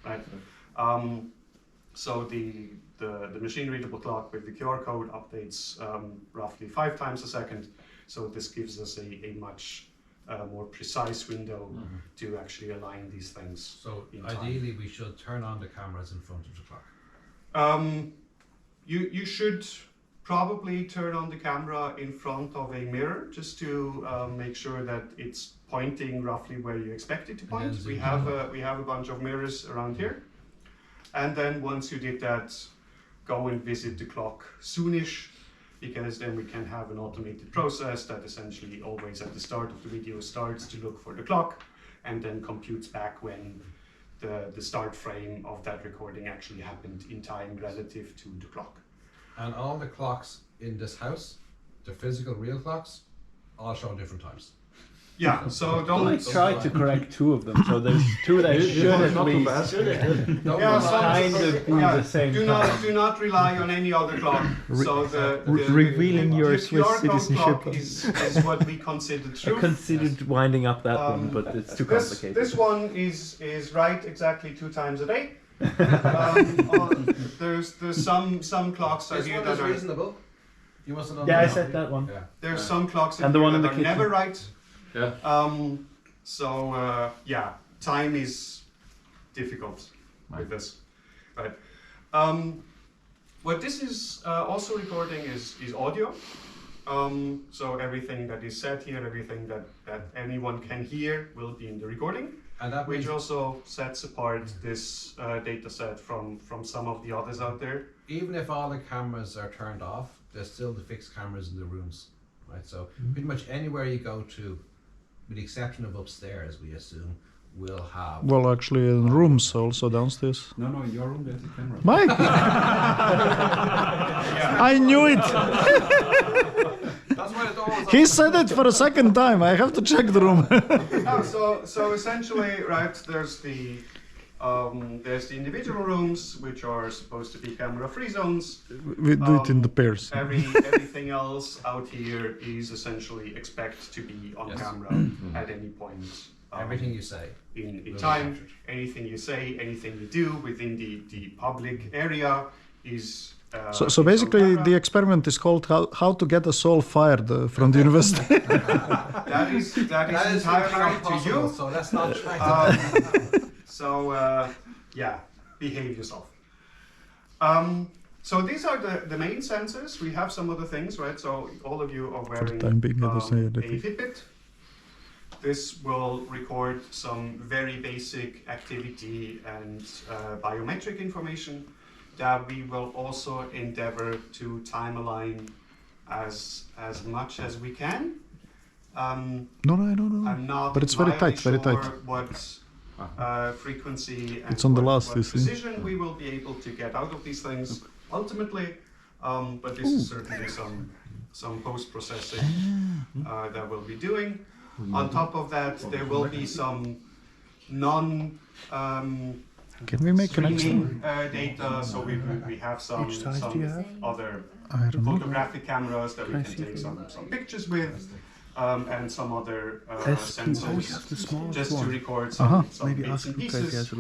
[SPEAKER 6] right? So the machine readable clock with the QR code updates roughly 5 times a second. So this gives us a much more precise window to actually align these things.
[SPEAKER 5] So
[SPEAKER 6] in
[SPEAKER 5] ideally,
[SPEAKER 6] time.
[SPEAKER 5] we should turn on the cameras in front of the clock.
[SPEAKER 6] You should probably turn on the camera in front of a mirror, just to make sure that it's pointing roughly where you expect it to point. We have a bunch of mirrors around here. And then once you did that, go and visit the clock soonish, because then we can have an automated process that essentially always at the start of the video starts to look for the clock and then computes back when the start frame of that recording actually happened in time relative to the clock.
[SPEAKER 5] And all the clocks in this house, the physical real clocks, all show different times.
[SPEAKER 6] Yeah, so
[SPEAKER 3] I
[SPEAKER 6] don't...
[SPEAKER 3] tried to correct 2 of them, so there's 2 that should at least kind of be the same
[SPEAKER 6] do not rely on any other clock. So
[SPEAKER 7] revealing your
[SPEAKER 6] the
[SPEAKER 7] Swiss
[SPEAKER 6] QR code
[SPEAKER 7] citizenship.
[SPEAKER 6] clock is what we considered
[SPEAKER 7] I
[SPEAKER 6] true.
[SPEAKER 7] considered winding up that one, but it's too complicated.
[SPEAKER 6] This one is right exactly 2 times a day. There's some clocks out
[SPEAKER 5] This
[SPEAKER 6] here
[SPEAKER 5] one
[SPEAKER 6] that
[SPEAKER 5] is
[SPEAKER 6] are
[SPEAKER 5] reasonable. You must have done
[SPEAKER 7] Yeah, I
[SPEAKER 5] that.
[SPEAKER 7] said that one.
[SPEAKER 5] Yeah.
[SPEAKER 6] there's some clocks in
[SPEAKER 7] And the
[SPEAKER 6] here
[SPEAKER 7] one in
[SPEAKER 6] that
[SPEAKER 7] the
[SPEAKER 6] are
[SPEAKER 7] kitchen.
[SPEAKER 6] never right.
[SPEAKER 2] Yeah.
[SPEAKER 6] So yeah, time is difficult with this, right? What this is also recording is audio. So everything that is said here, everything that anyone can hear will be in the recording.
[SPEAKER 5] And that
[SPEAKER 6] Which
[SPEAKER 5] means
[SPEAKER 6] also sets apart this data set from some of the others out there.
[SPEAKER 5] even if all the cameras are turned off, there's still the fixed cameras in the rooms, right? So pretty much anywhere you go to, with the exception of upstairs, we assume, will have.
[SPEAKER 1] Well, actually, in rooms also downstairs.
[SPEAKER 11] No, in your room there's a camera.
[SPEAKER 1] Mike! I knew it!
[SPEAKER 5] That's why the door was
[SPEAKER 1] He said it for a second time. I have to check the room.
[SPEAKER 6] So essentially, right, there's the individual rooms, which are supposed to be camera-free zones.
[SPEAKER 1] We do it in the pairs.
[SPEAKER 6] Everything else out here is essentially expect to be on
[SPEAKER 5] Yes.
[SPEAKER 6] camera at any point.
[SPEAKER 5] everything you say.
[SPEAKER 6] In
[SPEAKER 5] will be
[SPEAKER 6] time,
[SPEAKER 5] captured.
[SPEAKER 6] anything you say, anything you do within the public area is.
[SPEAKER 1] So
[SPEAKER 6] is on
[SPEAKER 1] basically,
[SPEAKER 6] camera.
[SPEAKER 1] the experiment is called how to get us all fired from the university.
[SPEAKER 6] That is entirely up to
[SPEAKER 5] possible,
[SPEAKER 6] you.
[SPEAKER 5] so let's not try to.
[SPEAKER 6] So yeah, behave yourself. So these are the main sensors. We have some other things, right? So all of you are wearing a Fitbit. This will record some very basic activity and biometric information that we will also endeavor to time align as much as we can.
[SPEAKER 1] No, I don't know.
[SPEAKER 6] I'm not
[SPEAKER 1] but it's very tight,
[SPEAKER 6] sure
[SPEAKER 1] very tight.
[SPEAKER 6] What frequency and
[SPEAKER 1] it's on the last,
[SPEAKER 6] what
[SPEAKER 1] you see.
[SPEAKER 6] precision we will be able to get out of these things ultimately. But this is certainly some post-processing that we'll be doing. On top of that, there will be some non
[SPEAKER 1] can we make an extra
[SPEAKER 6] data, so we have some other photographic cameras that we can take some pictures with, and some other sensors just to record some bits and pieces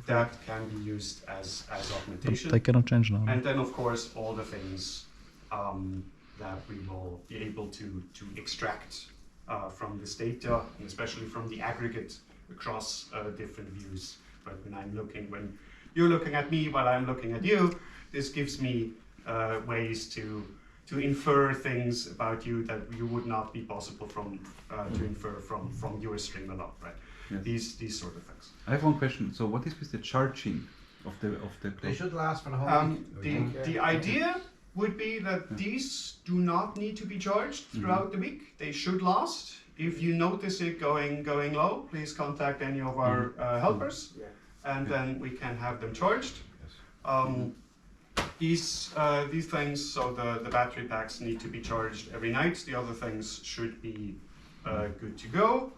[SPEAKER 6] that can be used as augmentation.
[SPEAKER 1] They cannot change now.
[SPEAKER 6] And then of course all the things that we will be able to extract from this data, and especially from the aggregate across different views. But when you're looking at me while I'm looking at you, this gives me ways to infer things about you that you would not be possible to infer from your stream alone, right? Yes. These sort of things.
[SPEAKER 11] I have one question. So what is with the charging of the
[SPEAKER 5] They should last for the whole week.
[SPEAKER 6] The idea would be that these do not need to be charged throughout the week. They should last. If you notice it going low, please contact any of our helpers, and then we can have them charged. These things, so the battery packs need to be charged every night. The other things should be good to go.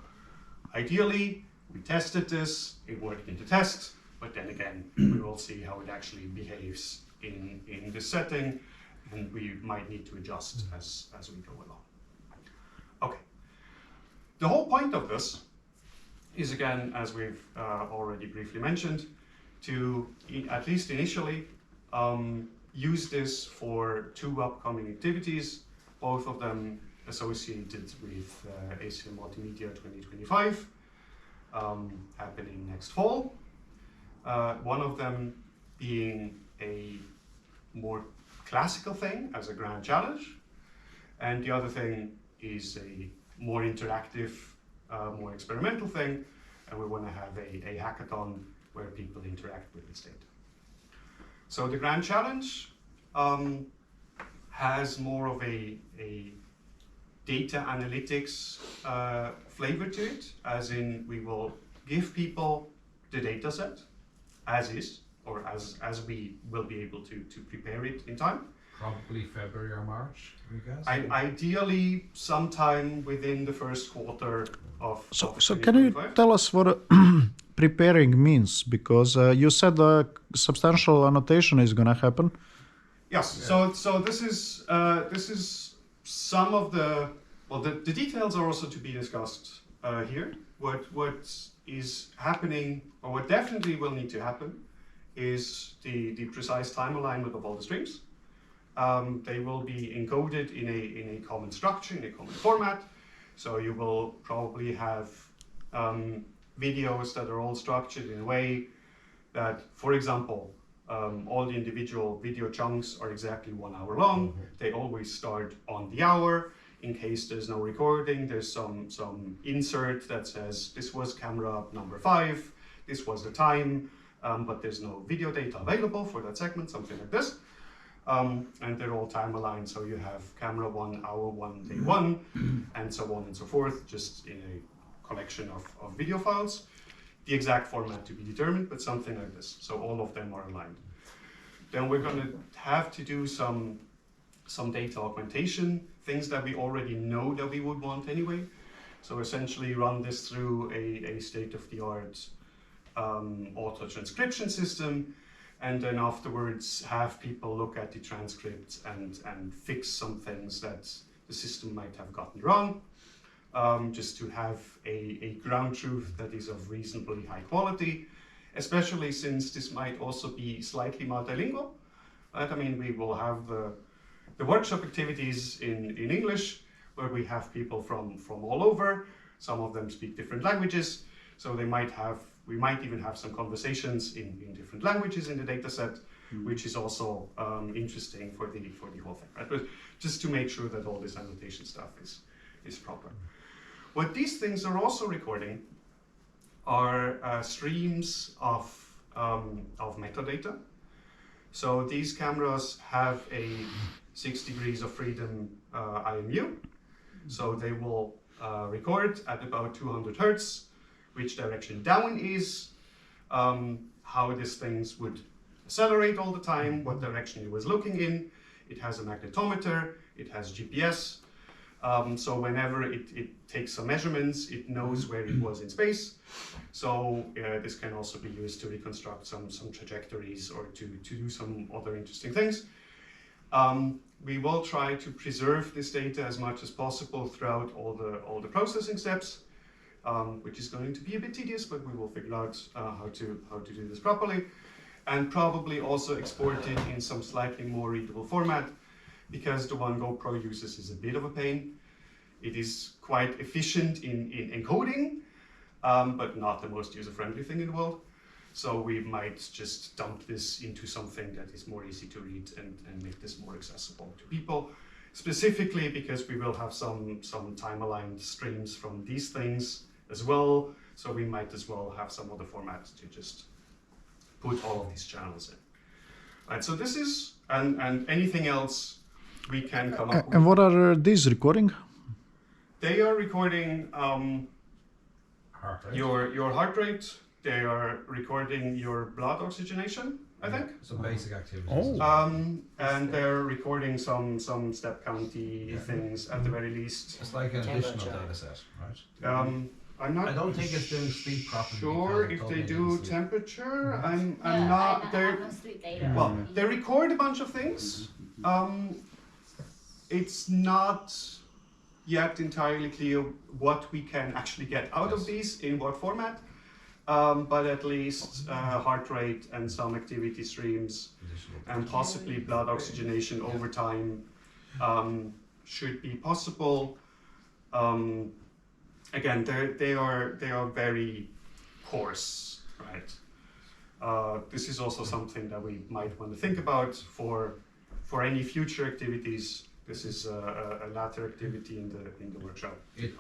[SPEAKER 6] Ideally, we tested this, it worked in the test, but then again, we will see how it actually behaves in this setting, and we might need to adjust as we go along. Okay. The whole point of this is, again, as we've already briefly mentioned, to, at least initially, use this for two upcoming activities, both of them associated with ACM Multimedia 2025, happening next fall. One of them being a more classical thing as a grand challenge, and the other thing is a more interactive, more experimental thing, and we want to have a hackathon where people interact with this data. So the grand challenge has more of a data analytics flavor to it, as in we will give people the data set as is, or as we will be able to prepare it in time.
[SPEAKER 5] Probably February or March, you guess?
[SPEAKER 6] Ideally, sometime within the first quarter of
[SPEAKER 1] So can you tell us what preparing means? Because you said substantial annotation is going to happen.
[SPEAKER 6] Yes. Yeah. So this is some of the details are also to be discussed here. What is happening, or what definitely will need to happen, is the precise time alignment of all the streams. They will be encoded in a common structure, in a common format. So you will probably have videos that are all structured in a way that, for example, all the individual video chunks are exactly 1 hour long. They always start on the hour. In case there's no recording, there's some insert that says this was camera number 5, this was the time, but there's no video data available for that segment, something like this. And they're all time aligned, so you have camera 1, hour 1, day 1, and so on and so forth, just in a collection of video files. The exact format to be determined, but something like this. So all of them are aligned. Then we're going to have to do some data augmentation, things that we already know that we would want anyway. So essentially run this through a state-of-the-art auto transcription system, and then afterwards have people look at the transcript and fix some things that the system might have gotten wrong, just to have a ground truth that is of reasonably high quality, especially since this might also be slightly multilingual. Right? I mean, we will have the workshop activities in English, where we have people from all over. Some of them speak different languages, so they might have we might even have some conversations in different languages in the data set, which is also interesting for the whole thing, right? But just to make sure that all this annotation stuff is proper. What these things are also recording are streams of metadata. So these cameras have a 6 degrees of freedom IMU. So they will record at about 200 hertz, which direction down is, how these things would accelerate all the time, what direction it was looking in. It has a magnetometer, it has GPS. So whenever it takes some measurements, it knows where it was in space. So this can also be used to reconstruct some trajectories or to do some other interesting things. We will try to preserve this data as much as possible throughout all the processing steps, which is going to be a bit tedious, but we will figure out how to do this properly, and probably also export it in some slightly more readable format, because the one GoPro uses is a bit of a pain. It is quite efficient in encoding, but not the most user-friendly thing in the world. So we might just dump this into something that is more easy to read and make this more accessible to people, specifically because we will have some time-aligned streams from these things as well. So we might as well have some other format to just put all of these channels in. Right, so this is, and anything else we can come up with.
[SPEAKER 1] And what are these recording?
[SPEAKER 6] They are recording your heart rate. They are recording your blood oxygenation, I think.
[SPEAKER 5] Some basic activities.
[SPEAKER 1] Oh.
[SPEAKER 6] And they're recording some step county things at the very least.
[SPEAKER 5] It's like an additional data set, right?
[SPEAKER 6] I'm not.
[SPEAKER 5] I don't think it's doing sleep properly.
[SPEAKER 6] Sure, if they do temperature, I'm not. Well, they record a bunch of things. It's not yet entirely clear what we can actually get out of these in what format. But at least heart rate and some activity streams and possibly blood oxygenation over time should be possible. Again, they are very coarse, right? This is also something that we might want to think about for any future activities. This is a latter activity in the workshop.
[SPEAKER 5] Can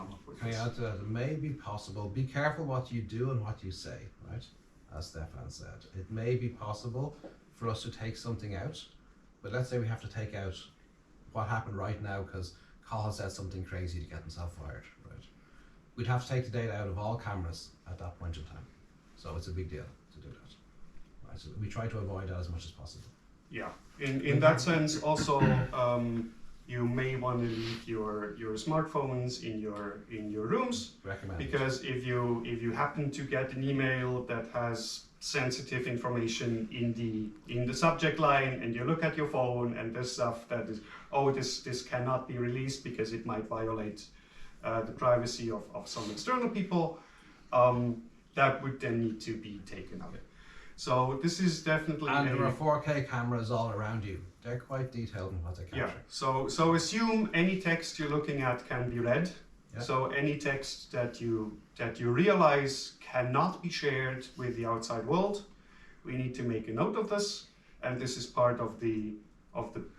[SPEAKER 5] I add to that? It may be possible. Be careful what you do and what you say, right? As Stefan said, it may be possible for us to take something out, but let's say we have to take out what happened right now because Colin said something crazy to get himself fired, right? We'd have to take the data out of all cameras at that point in time. So it's a big deal to do that. Right? So we try to avoid that as much as possible.
[SPEAKER 6] Yeah, in that sense also, you may want to leave your smartphones in your rooms.
[SPEAKER 5] Recommend.
[SPEAKER 6] Because if you happen to get an email that has sensitive information in the subject line, and you look at your phone and there's stuff that is, oh, this cannot be released because it might violate the privacy of some external people, that would then need to be taken out. So this is definitely.
[SPEAKER 5] And there are 4K cameras all around you. They're quite detailed in what they capture.
[SPEAKER 6] Yeah. So assume any text you're looking at can be read.
[SPEAKER 5] Yeah.
[SPEAKER 6] So any text that you realize cannot be shared with the outside world, we need to make a note of this, and this is part of the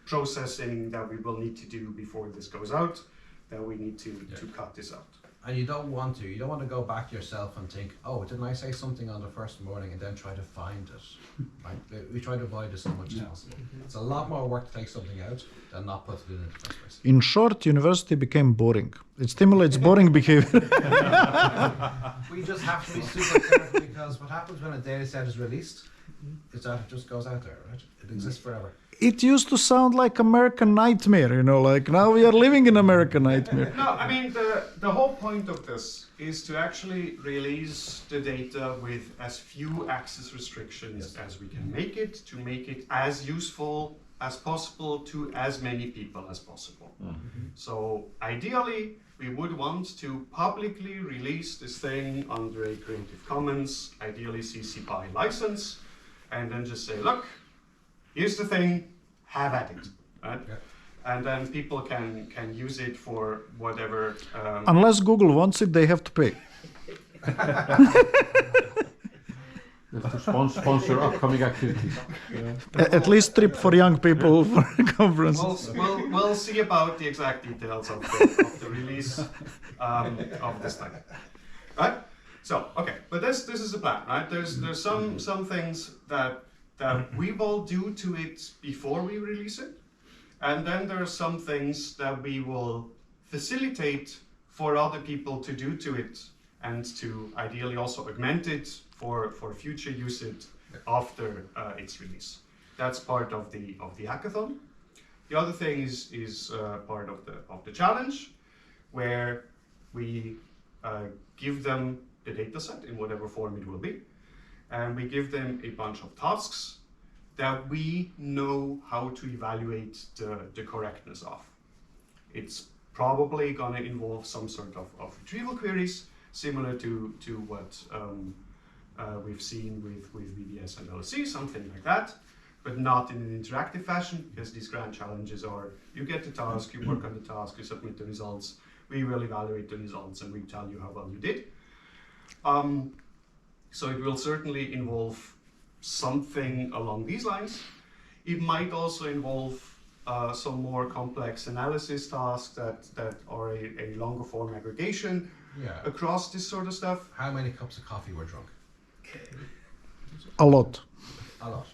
[SPEAKER 6] processing that we will need to do before this goes out. That we need to cut this out.
[SPEAKER 5] And you don't want to go back yourself and think, oh, didn't I say something on the first morning, and then try to find it. Right? We try to avoid this as much as possible. It's a lot more work to take something out than not put it in the first place.
[SPEAKER 1] In short, university became boring. It stimulates boring behavior.
[SPEAKER 5] We just have to be super careful because what happens when a data set is released is that it just goes out there, right? It exists forever.
[SPEAKER 1] It used to sound like American Nightmare, like now we are living in American Nightmare.
[SPEAKER 6] No, I mean, the whole point of this is to actually release the data with as few access restrictions as we can make it, to make it as useful as possible to as many people as possible. Mm-hmm. So ideally, we would want to publicly release this thing under a Creative Commons, ideally CC BY license, and then just say, look, here's the thing, have at it, right? Yeah. And then people can use it for whatever.
[SPEAKER 1] Unless Google wants it, they have to pay.
[SPEAKER 2] Just to sponsor upcoming activities.
[SPEAKER 1] At least trip for young people for conferences.
[SPEAKER 6] We'll see about the exact details of the release of this thing, right? So okay, but this is the plan, right? There's some things that we will do to it before we release it, and then there are some things that we will facilitate for other people to do to it, and to ideally also augment it for future usage after its release. That's part of the hackathon. The other thing is part of the challenge, where we give them the dataset in whatever form it will be, and we give them a bunch of tasks that we know how to evaluate the correctness of. It's probably going to involve some sort of retrieval queries, similar to what we've seen with VBS and LSC, something like that, but not in an interactive fashion, because these grand challenges are, you get the task, you work on the task, you submit the results, we will evaluate the results, and we tell you how well you did. So it will certainly involve something along these lines. It might also involve some more complex analysis tasks that are a longer form aggregation across this sort of stuff.
[SPEAKER 5] How many cups of coffee were drunk?
[SPEAKER 1] A lot.
[SPEAKER 5] A lot.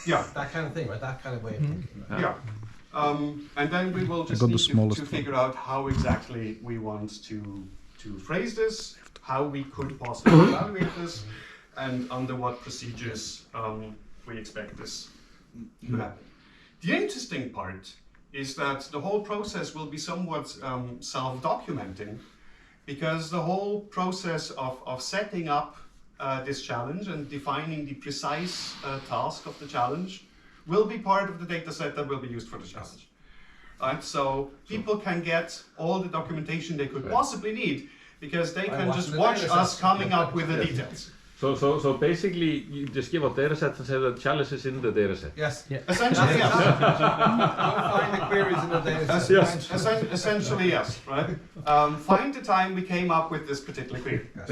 [SPEAKER 6] Yeah.
[SPEAKER 5] That kind of thing, right? That kind of way of thinking.
[SPEAKER 6] Yeah. And then we will just need to figure out how exactly we want to phrase this, how we could possibly evaluate this, and under what procedures we expect this to happen. The interesting part is that the whole process will be somewhat self-documenting, because the whole process of setting up this challenge and defining the precise task of the challenge will be part of the data set that will be used for the challenge. Right? So people can get all the documentation they could possibly need, because they can just watch us coming up with the details.
[SPEAKER 2] So basically, you just give a data set and say the challenge is in the data set.
[SPEAKER 5] Yes.
[SPEAKER 6] Yeah. Essentially, yes.
[SPEAKER 5] Don't find the queries in the data set.
[SPEAKER 6] Yes. Essentially, yes. Right. Find the time we came up with this particular query. Yes.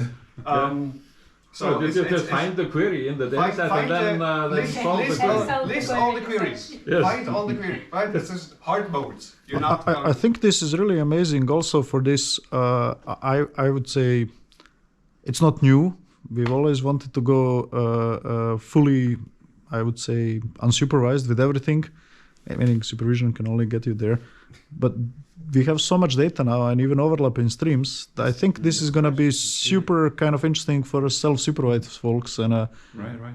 [SPEAKER 2] So just find the query in the data set and then solve the query.
[SPEAKER 6] List all the queries.
[SPEAKER 2] Yes.
[SPEAKER 6] Find all the queries. Right. This is hard mode. You're not.
[SPEAKER 1] I think this is really amazing. Also for this, I would say, it's not new. We've always wanted to go fully, I would say, unsupervised with everything. Meaning supervision can only get you there. But we have so much data now and even overlap in streams. I think this is going to be super kind of interesting for self-supervised folks. And
[SPEAKER 11] right.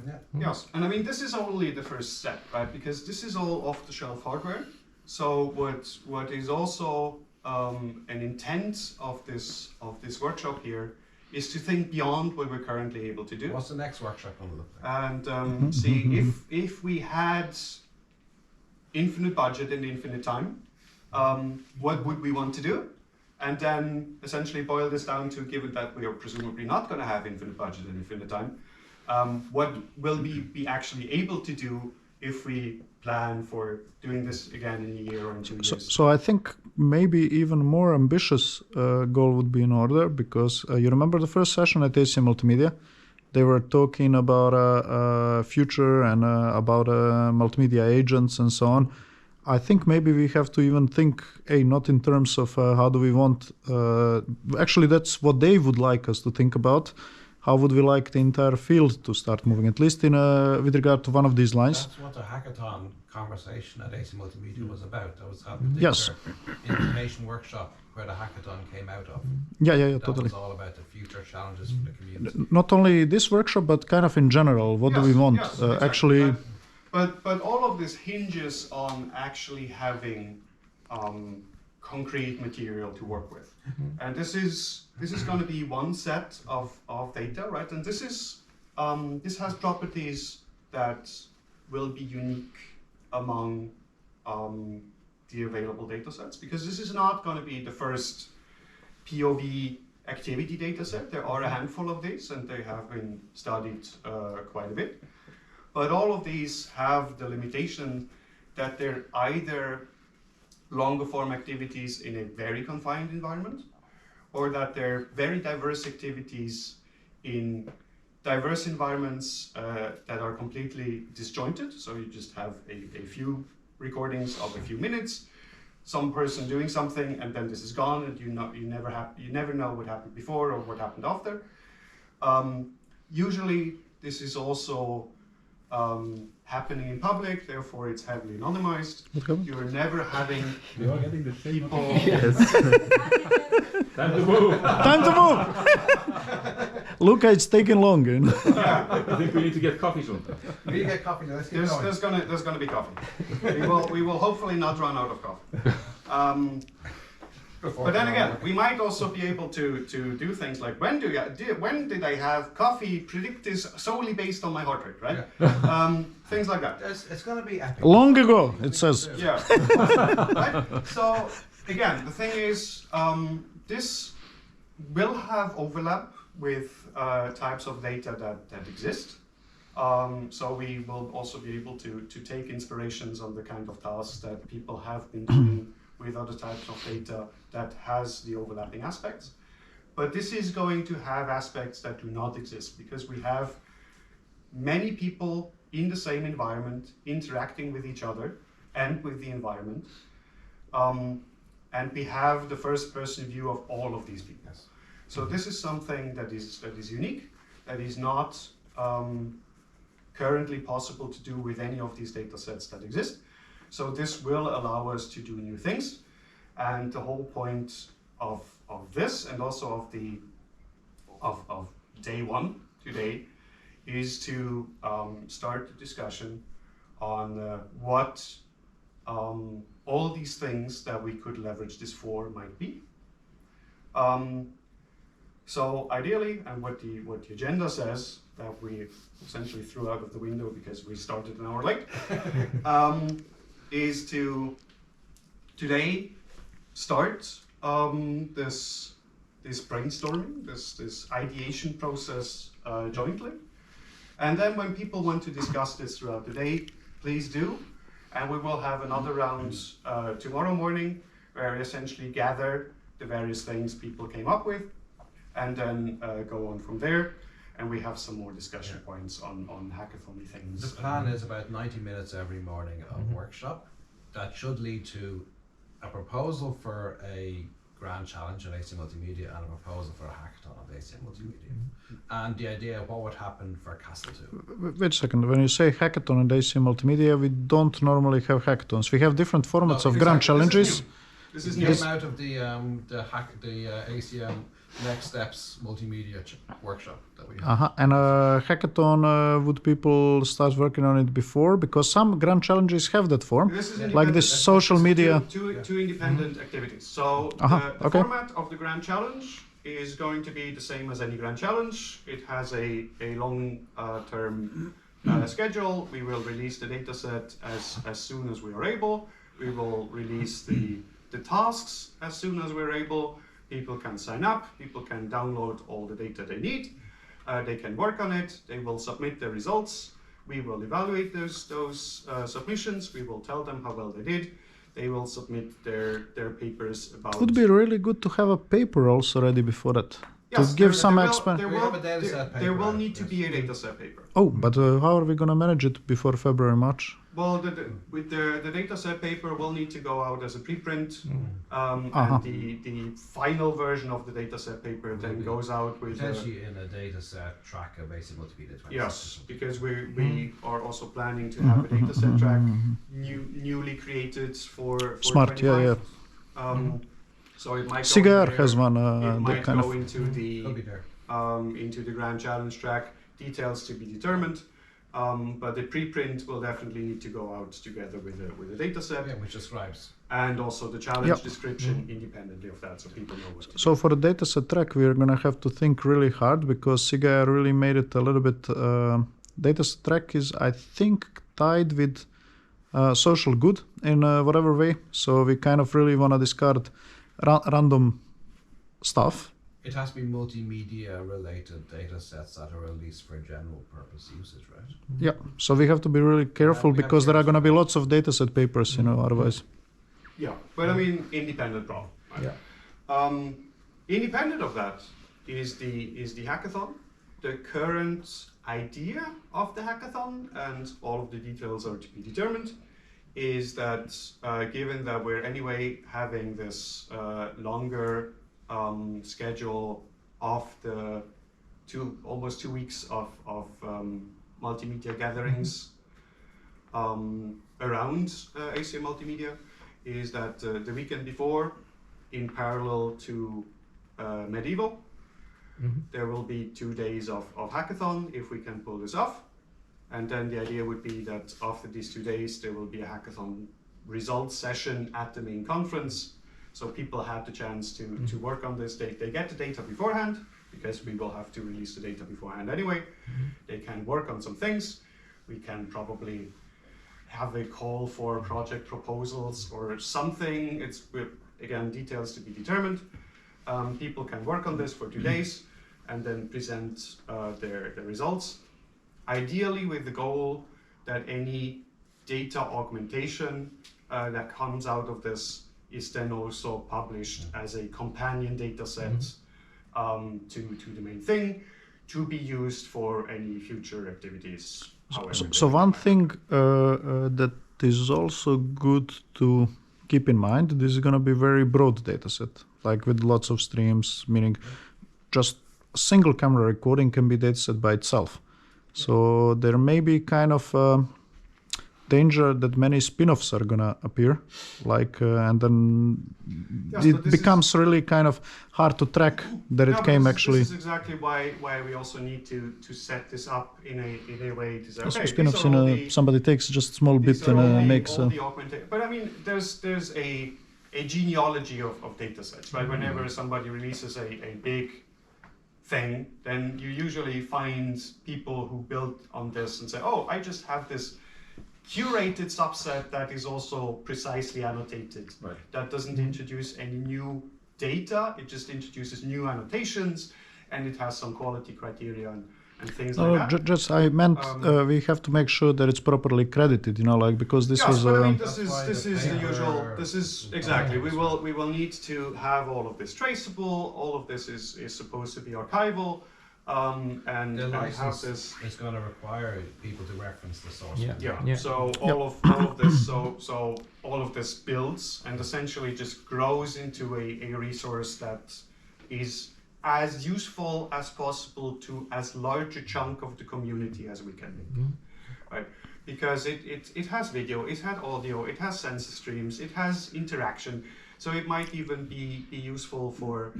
[SPEAKER 6] Yeah. Yes, and I mean, this is only the first step, right? Because this is all off-the-shelf hardware. So what is also an intent of this workshop here is to think beyond what we're currently able to do.
[SPEAKER 5] What's the next workshop going to look like?
[SPEAKER 6] And see if we had infinite budget and infinite time, what would we want to do? And then essentially boil this down to, given that we are presumably not going to have infinite budget and infinite time, what will we be actually able to do if we plan for doing this again in a year or in 2 years?
[SPEAKER 1] So I think maybe even more ambitious goal would be in order, because you remember the first session at ACM Multimedia? They were talking about future and about multimedia agents and so on. I think maybe we have to even think, not in terms of how do we want, actually that's what they would like us to think about. How would we like the entire field to start moving, at least in with regard to one of these lines?
[SPEAKER 5] That's what the hackathon conversation at AC Multimedia was about. That was that particular
[SPEAKER 1] Yes.
[SPEAKER 5] information workshop where the hackathon came out of.
[SPEAKER 1] Yeah,
[SPEAKER 5] That
[SPEAKER 1] totally.
[SPEAKER 5] was all about the future challenges for the community.
[SPEAKER 1] Not only this workshop, but kind of in general, what do we want?
[SPEAKER 6] Yes, exactly.
[SPEAKER 1] Actually,
[SPEAKER 6] but all of this hinges on actually having concrete material to work with, and this is going to be one set of data, right? And this has properties that will be unique among the available data sets, because this is not going to be the first POV activity data set. There are a handful of these, and they have been studied quite a bit. But all of these have the limitation that they're either longer form activities in a very confined environment, or that they're very diverse activities in diverse environments that are completely disjointed. So you just have a few recordings of a few minutes, some person doing something, and then this is gone, and you never know what happened before or what happened after. Usually, this is also happening in public, therefore it's heavily anonymized. You're never having people.
[SPEAKER 2] Yes. Time to move.
[SPEAKER 1] Time to move. Luca, it's taking long. You know?
[SPEAKER 6] Yeah.
[SPEAKER 2] I think we need to get coffee soon.
[SPEAKER 5] We need to get coffee now. Let's get going.
[SPEAKER 6] There's gonna be coffee. We will hopefully not run out of coffee. But then again, we might also be able to do things like when did I have coffee? Predict this solely based on my heart rate, right? Yeah. Things like that.
[SPEAKER 5] It's going to be epic.
[SPEAKER 1] Long ago, it says.
[SPEAKER 6] Yeah. Right? So again, the thing is, this will have overlap with types of data that exist. So we will also be able to take inspirations on the kind of tasks that people have been doing with other types of data that has the overlapping aspects. But this is going to have aspects that do not exist because we have many people in the same environment interacting with each other and with the environment. And we have the first person view of all of these people. Yes. So this is something that is unique, that is not currently possible to do with any of these data sets that exist. So this will allow us to do new things, and the whole point of this, and also of day one today, is to start the discussion on what all these things that we could leverage this for might be. So ideally, and what the agenda says that we essentially threw out of the window because we started an hour late. Is to today start this brainstorming, this ideation process jointly, and then when people want to discuss this throughout the day, please do, and we will have another round tomorrow morning where we essentially gather the various things people came up with, and then go on from there. And we have some more discussion points on hackathon things.
[SPEAKER 5] The plan is about 90 minutes every morning of workshop. That should lead to a proposal for a grand challenge on AC Multimedia and a proposal for a hackathon on AC Multimedia. And the idea of what would happen for Castle 2.
[SPEAKER 1] Wait a second, when you say hackathon and AC Multimedia, we don't normally have hackathons. We have different formats of grand challenges.
[SPEAKER 5] This is new. This came out of the ACM Next Steps Multimedia workshop that we have.
[SPEAKER 1] And a hackathon, would people start working on it before? Because some grand challenges have that form, like this social media.
[SPEAKER 6] Two independent activities. So the format of the grand challenge is going to be the same as any grand challenge. It has a long-term schedule. We will release the data set as soon as we are able. We will release the tasks as soon as we're able. People can sign up, people can download all the data they need, they can work on it, they will submit their results, we will evaluate those submissions, we will tell them how well they did, they will submit their papers about...
[SPEAKER 1] It would be really good to have a paper also ready before that.
[SPEAKER 6] Yes,
[SPEAKER 1] to give some
[SPEAKER 6] there will need to be a dataset paper.
[SPEAKER 1] Oh, but how are we going to manage it before February, March?
[SPEAKER 6] Well, with the dataset paper will need to go out as a preprint, and the final version of the dataset paper then goes out with
[SPEAKER 5] potentially in a dataset track of AC Multimedia 20.
[SPEAKER 6] Yes, because we are also planning to have a dataset track newly created for
[SPEAKER 1] Smart,
[SPEAKER 6] 25. So it might
[SPEAKER 1] Cigar has one.
[SPEAKER 6] It might
[SPEAKER 1] kind
[SPEAKER 6] go
[SPEAKER 1] of
[SPEAKER 6] into the grand challenge track. Details to be determined. But the preprint will definitely need to go out together with a data set.
[SPEAKER 5] Yeah, which describes.
[SPEAKER 6] And also the challenge description independently of that, so people know what.
[SPEAKER 1] So for the dataset track, we're going to have to think really hard because Siga really made it a little bit. Dataset track is, I think, tied with social good in whatever way. So we kind of really want to discard random stuff.
[SPEAKER 5] It has to be multimedia related data sets that are released for general purpose usage, right?
[SPEAKER 1] Yeah, so we have to be really careful because there are going to be lots of dataset papers, otherwise.
[SPEAKER 6] Yeah, but I mean, independent problem. Right? Yeah. Independent of that is the hackathon, the current idea of the hackathon, and all of the details are to be determined, is that given that we're anyway having this longer schedule of the almost 2 weeks of multimedia gatherings around ACM Multimedia, is that the weekend before, in parallel to Medieval, there will be 2 days of hackathon if we can pull this off. And then the idea would be that after these 2 days, there will be a hackathon results session at the main conference. So people have the chance to work on this. They get the data beforehand, because we will have to release the data beforehand anyway. They can work on some things. We can probably have a call for project proposals or something. It's, again, details to be determined. People can work on this for 2 days and then present their results. Ideally with the goal that any data augmentation that comes out of this is then also published as a companion data set to the main thing, to be used for any future activities.
[SPEAKER 1] So one thing that is also good to keep in mind, this is going to be very broad data set, like with lots of streams, meaning just a single camera recording can be data set by itself. So there may be kind of danger that many spin-offs are gonna appear, like and then it becomes really kind of hard to track that it came actually.
[SPEAKER 6] This is exactly why we also need to set this up in a way to say, okay,
[SPEAKER 1] Spin-offs somebody takes just a small bit and makes.
[SPEAKER 6] But I mean, there's a genealogy of data sets, right? Whenever somebody releases a big thing, then you usually find people who build on this and say, oh, I just have this curated subset that is also precisely annotated. Right. That doesn't introduce any new data, it just introduces new annotations, and it has some quality criteria and things like that.
[SPEAKER 1] Just I meant we have to make sure that it's properly credited, like, because this was.
[SPEAKER 6] But I mean, this is the usual. This is exactly. We will need to have all of this traceable. All of this is supposed to be archival. And
[SPEAKER 5] the license
[SPEAKER 6] have this
[SPEAKER 5] is going to require people to reference the source.
[SPEAKER 6] So all of this, so all of this builds and essentially just grows into a resource that is as useful as possible to as large a chunk of the community as we can make, right? Because it has video, it has audio, it has sensor streams, it has interaction, so it might even be useful for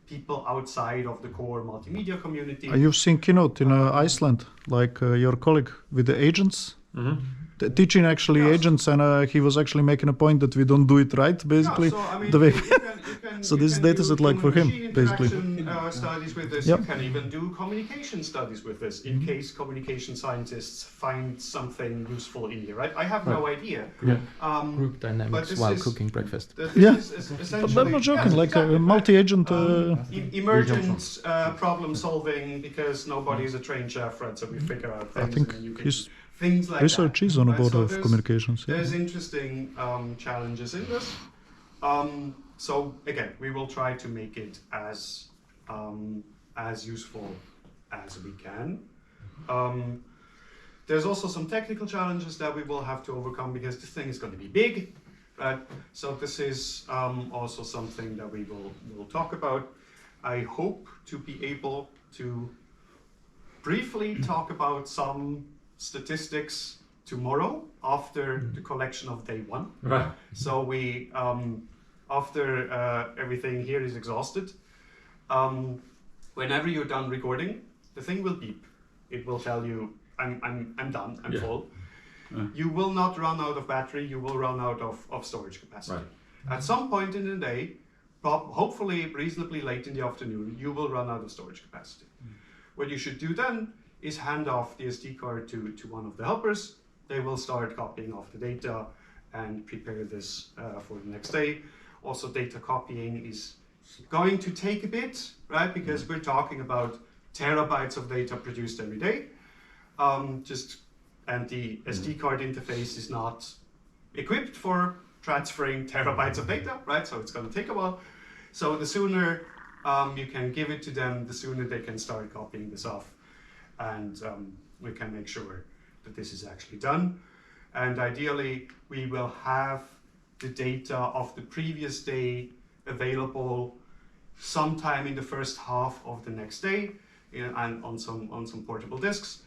[SPEAKER 6] people outside of the core multimedia community.
[SPEAKER 1] You've seen Keynote in Iceland, like your colleague with the agents, teaching actually agents, and he was actually making a point that we don't do it right, basically.
[SPEAKER 6] So, I mean,
[SPEAKER 1] the way
[SPEAKER 6] so
[SPEAKER 1] this data set like for him, basically.
[SPEAKER 6] Studies with this. You can even do communication studies with this in case communication scientists find something useful in here, right? I have no idea.
[SPEAKER 7] Group dynamics while cooking breakfast.
[SPEAKER 1] But I'm not joking, like a multi-agent.
[SPEAKER 6] Emergent problem solving, because nobody is a trained chef, right? So we figure out things.
[SPEAKER 1] I think
[SPEAKER 6] and you can
[SPEAKER 1] his
[SPEAKER 6] things like
[SPEAKER 1] research
[SPEAKER 6] that,
[SPEAKER 1] is on a
[SPEAKER 6] right?
[SPEAKER 1] board
[SPEAKER 6] So
[SPEAKER 1] of communications.
[SPEAKER 6] There's interesting challenges in this. So again, we will try to make it as useful as we can. There's also some technical challenges that we will have to overcome, because this thing is going to be big, right? So this is also something that we will talk about. I hope to be able to briefly talk about some statistics tomorrow after the collection of day one.
[SPEAKER 2] Right.
[SPEAKER 6] So we, after everything here is exhausted, whenever you're done recording, the thing will beep. It will tell you, I'm done, I'm full. You will not run out of battery, you will run out of storage capacity. Right. At some point in the day, hopefully reasonably late in the afternoon, you will run out of storage capacity. What you should do then is hand off the SD card to one of the helpers. They will start copying off the data and prepare this for the next day. Also, data copying is going to take a bit, right? Because we're talking about terabytes of data produced every day. And the SD card interface is not equipped for transferring terabytes of data, right? So it's going to take a while. So the sooner you can give it to them, the sooner they can start copying this off. and we can make sure that this is actually done. And ideally, we will have the data of the previous day available sometime in the first half of the next day and on some portable disks.